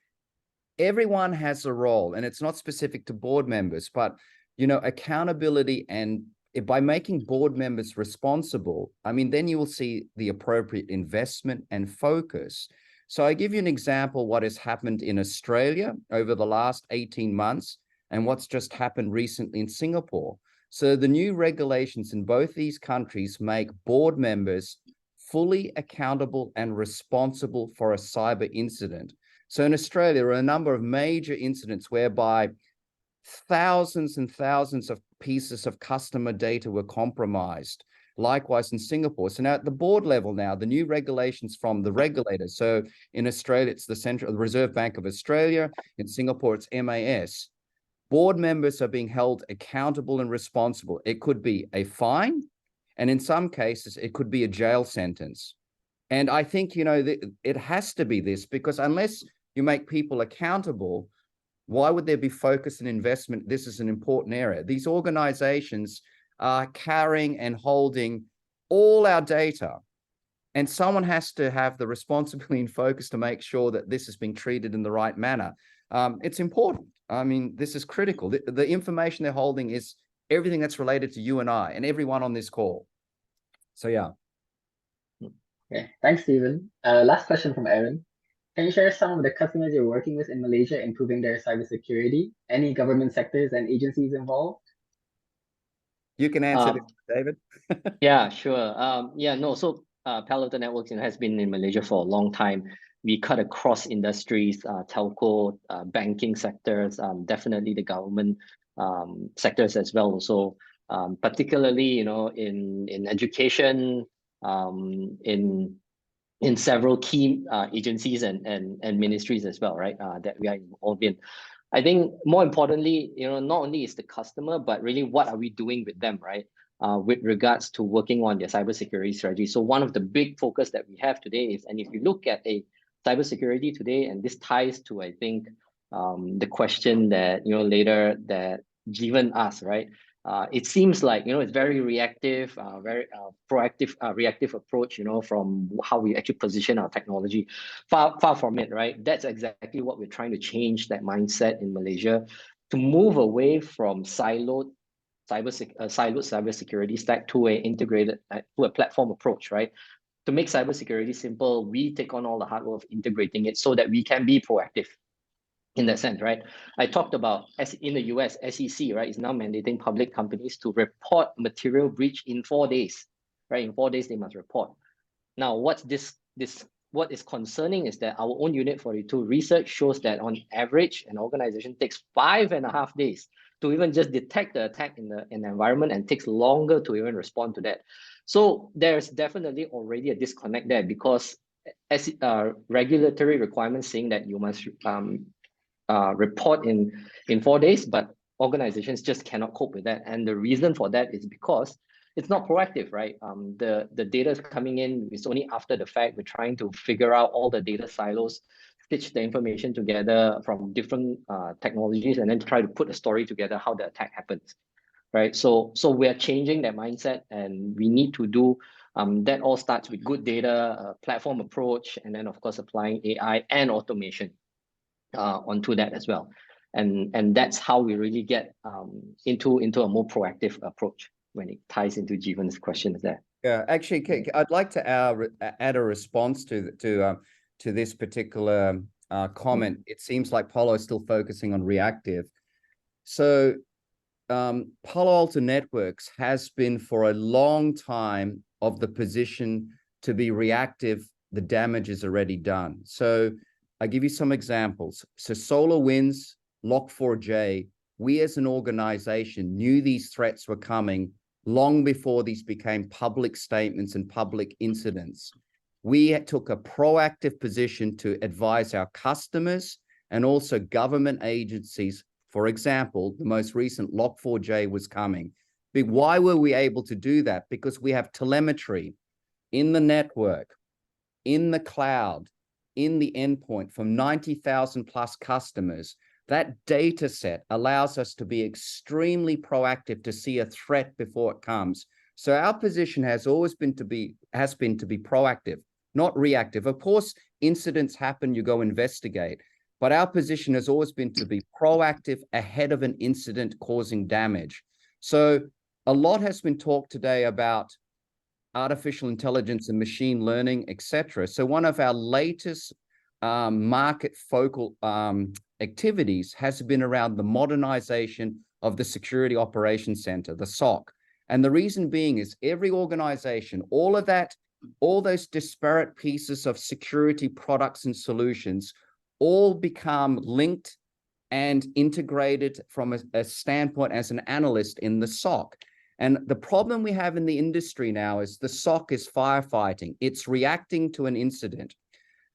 everyone has a role, and it's not specific to board members, but accountability, and by making board members responsible, I mean, then you will see the appropriate investment and focus. So I give you an example what has happened in Australia over the last 18 months and what's just happened recently in Singapore. So the new regulations in both these countries make board members fully accountable and responsible for a cyber incident. So in Australia, there are a number of major incidents whereby thousands and thousands of pieces of customer data were compromised. Likewise in Singapore. So now at the board level now, the new regulations from the regulators. So in Australia, it's the Reserve Bank of Australia. In Singapore, it's MAS. Board members are being held accountable and responsible. It could be a fine, and in some cases, it could be a jail sentence. And I think, it has to be this, because unless you make people accountable, why would there be focus and investment? This is an important area. These organizations are carrying and holding all our data, and someone has to have the responsibility and focus to make sure that this is being treated in the right manner. It's important. I mean, this is critical. The information they're holding is everything that's related to you and I and everyone on this call. So yeah. Okay, thanks, Stephen. Last question from Aaron. Can you share some of the customers you're working with in Malaysia improving their cybersecurity? Any government sectors and agencies involved? You can answer this, David. Yeah, sure. So Palo Alto Networks has been in Malaysia for a long time. We cut across industries, telco, banking sectors, definitely the government sectors as well. So particularly, in education, in several key agencies and ministries as well, right? That we are involved in. I think more importantly, not only is the customer, but really what are we doing with them, right? With regards to working on their cybersecurity strategy. So one of the big focus that we have today is, and if you look at a cybersecurity today, and this ties to, I think, the question that, later that Jeevan asked, right? It seems like, it's very reactive, very proactive, reactive approach, from how we actually position our technology. Far from it, right? That's exactly what we're trying to change, that mindset in Malaysia, to move away from siloed cybersecurity stack to a integrated, to a platform approach, right? To make cybersecurity simple, we take on all the hard work of integrating it so that we can be proactive. In that sense, right? I talked about, as in the US, SEC, right, is now mandating public companies to report material breach in 4 days, right? In 4 days, they must report. Now, what is concerning is that our own Unit 42 research shows that on average, an organization takes 5.5 days to even just detect the attack in the environment, and takes longer to even respond to that. So there's definitely already a disconnect there, because as regulatory requirements saying that you must report in 4 days, but organizations just cannot cope with that. And the reason for that is because it's not proactive, right? The data is coming in, it's only after the fact. We're trying to figure out all the data silos, stitch the information together from different technologies, and then try to put a story together how the attack happens, right? So we're changing that mindset, and we need to do that. All starts with good data, platform approach, and then of course applying AI and automation onto that as well. And that's how we really get into a more proactive approach when it ties into Jeevan's questions there. Yeah, actually, I'd like to add a response to this particular comment. It seems like Palo is still focusing on reactive. So Palo Alto Networks has been for a long time of the position to be reactive. The damage is already done. So I give you some examples. So SolarWinds, Log4j, we as an organization knew these threats were coming long before these became public statements and public incidents. We took a proactive position to advise our customers and also government agencies. For example, the most recent Log4j was coming. But why were we able to do that? Because we have telemetry in the network, in the cloud, in the endpoint from 90,000 plus customers, that data set allows us to be extremely proactive to see a threat before it comes. So our position has always been to be proactive, not reactive. Of course, incidents happen, you go investigate, but our position has always been to be proactive ahead of an incident causing damage. So a lot has been talked today about artificial intelligence and machine learning, etc. So one of our latest market focal activities has been around the modernization of the Security Operations Center, the SOC. And the reason being is every organization, all those disparate pieces of security products and solutions all become linked and integrated from a standpoint as an analyst in the SOC. And the problem we have in the industry now is the SOC is firefighting. It's reacting to an incident.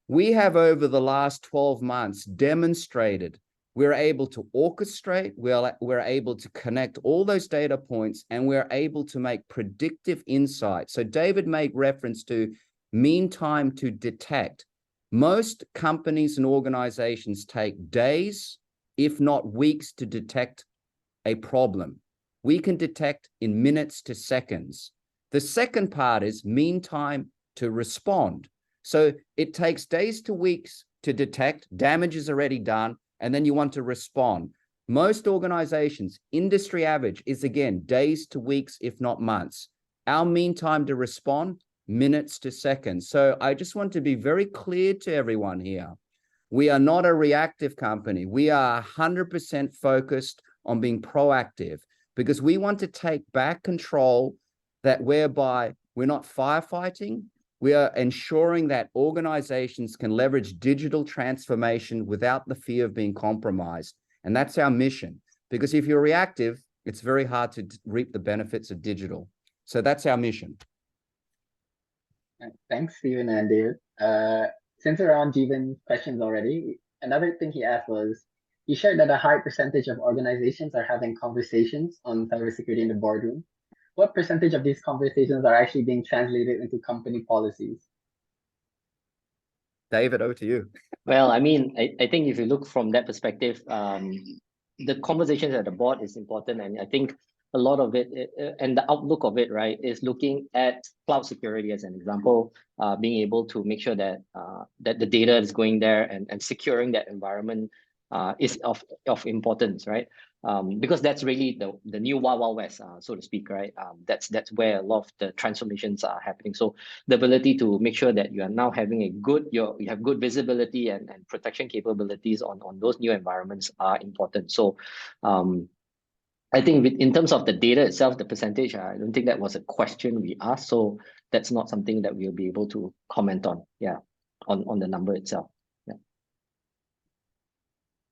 We have, over the last 12 months, demonstrated we're able to orchestrate, we're able to connect all those data points, and we're able to make predictive insights. So David made reference to mean time to detect. Most companies and organizations take days, if not weeks, to detect a problem. We can detect in minutes to seconds. The second part is mean time to respond. So it takes days to weeks to detect, damage is already done, and then you want to respond. Most organizations, industry average is, again, days to weeks, if not months. Our mean time to respond, minutes to seconds. So I just want to be very clear to everyone here. We are not a reactive company. We are 100% focused on being proactive, because we want to take back control, that whereby we're not firefighting, we are ensuring that organizations can leverage digital transformation without the fear of being compromised. And that's our mission, because if you're reactive, it's very hard to reap the benefits of digital. So that's our mission. Thanks, Stephen and David. Since we're on Jeevan's questions already, another thing he asked was, he shared that a high percentage of organizations are having conversations on cybersecurity in the boardroom. What percentage of these conversations are actually being translated into company policies? David, over to you. Well, I mean, I think if you look from that perspective, the conversations at the board is important. And I think a lot of it, and the outlook of it, right, is looking at cloud security as an example, being able to make sure that that the data is going there and securing that environment is of importance, right? Because that's really the new Wild Wild West, so to speak, right? That's where a lot of the transformations are happening. So the ability to make sure that you are now having you have good visibility and protection capabilities on those new environments are important. So I think in terms of the data itself, the percentage, I don't think that was a question we asked. So that's not something that we'll be able to comment on, on the number itself.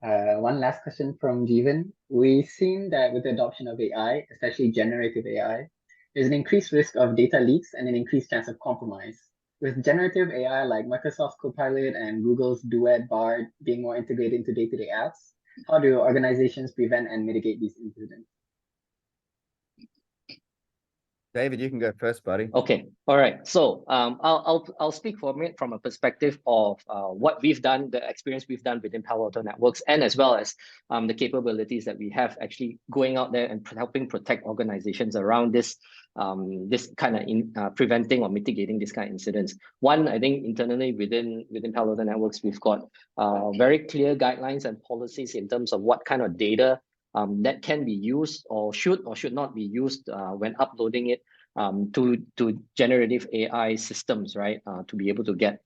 One last question from Jeevan. We've seen that with the adoption of AI, especially generative AI, there's an increased risk of data leaks and an increased chance of compromise. With generative AI like Microsoft's Copilot and Google's Duet Bard being more integrated into day-to-day apps, how do organizations prevent and mitigate these incidents? David, you can go first, buddy. Okay, all right. So I'll speak from a perspective of what we've done, the experience we've done within Palo Alto Networks, and as well as the capabilities that we have actually going out there and helping protect organizations around this this kind of preventing or mitigating this kind of incidents. One, I think internally within Palo Alto Networks, we've got very clear guidelines and policies in terms of what kind of data that can be used or should not be used when uploading it to generative AI systems, right? To be able to get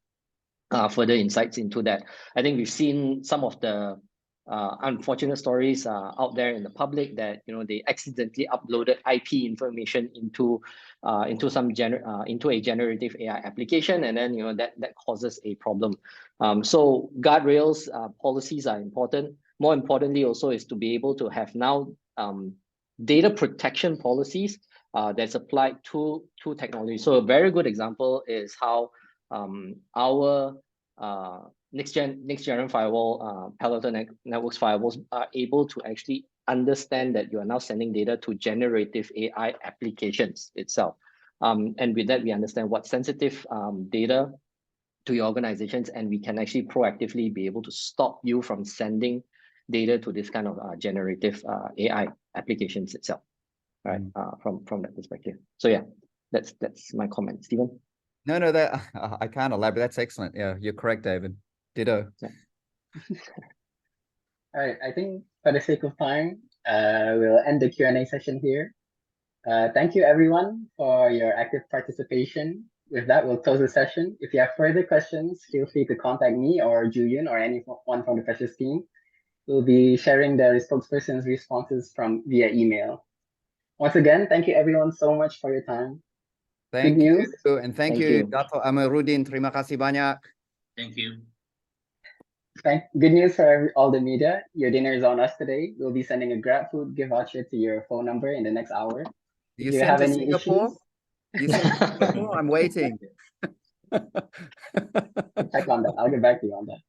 further insights into that. I think we've seen some of the unfortunate stories out there in the public that they accidentally uploaded IP information into a generative AI application, and then that causes a problem. So guardrails, policies are important. More importantly, also is to be able to have now data protection policies that's applied to technology. So a very good example is how our next gen firewall, Palo Alto Networks firewalls, are able to actually understand that you are now sending data to generative AI applications itself. And with that, we understand what sensitive data to your organizations, and we can actually proactively be able to stop you from sending data to this kind of generative AI applications itself, right? From that perspective. So yeah, that's my comment, Stephen. No, that I can't elaborate. That's excellent. Yeah, you're correct, David. Ditto. Yeah. All right, I think for the sake of time, we'll end the Q&A session here. Thank you everyone for your active participation. With that, we'll close the session. If you have further questions, feel free to contact me or Julian or anyone from the Precious team. We'll be sharing the spokesperson's responses via email. Once again, thank you everyone so much for your time. Thank you. And thank you, Dato' Amiruddin. Terima kasih banyak. Thank you. Good news for all the media. Your dinner is on us today. We'll be sending a Grab food gift voucher to your phone number in the next hour. You Do you sent have to any Singapore? issues? You sent to Singapore? I'm waiting. Check on that. I'll get back to you on that.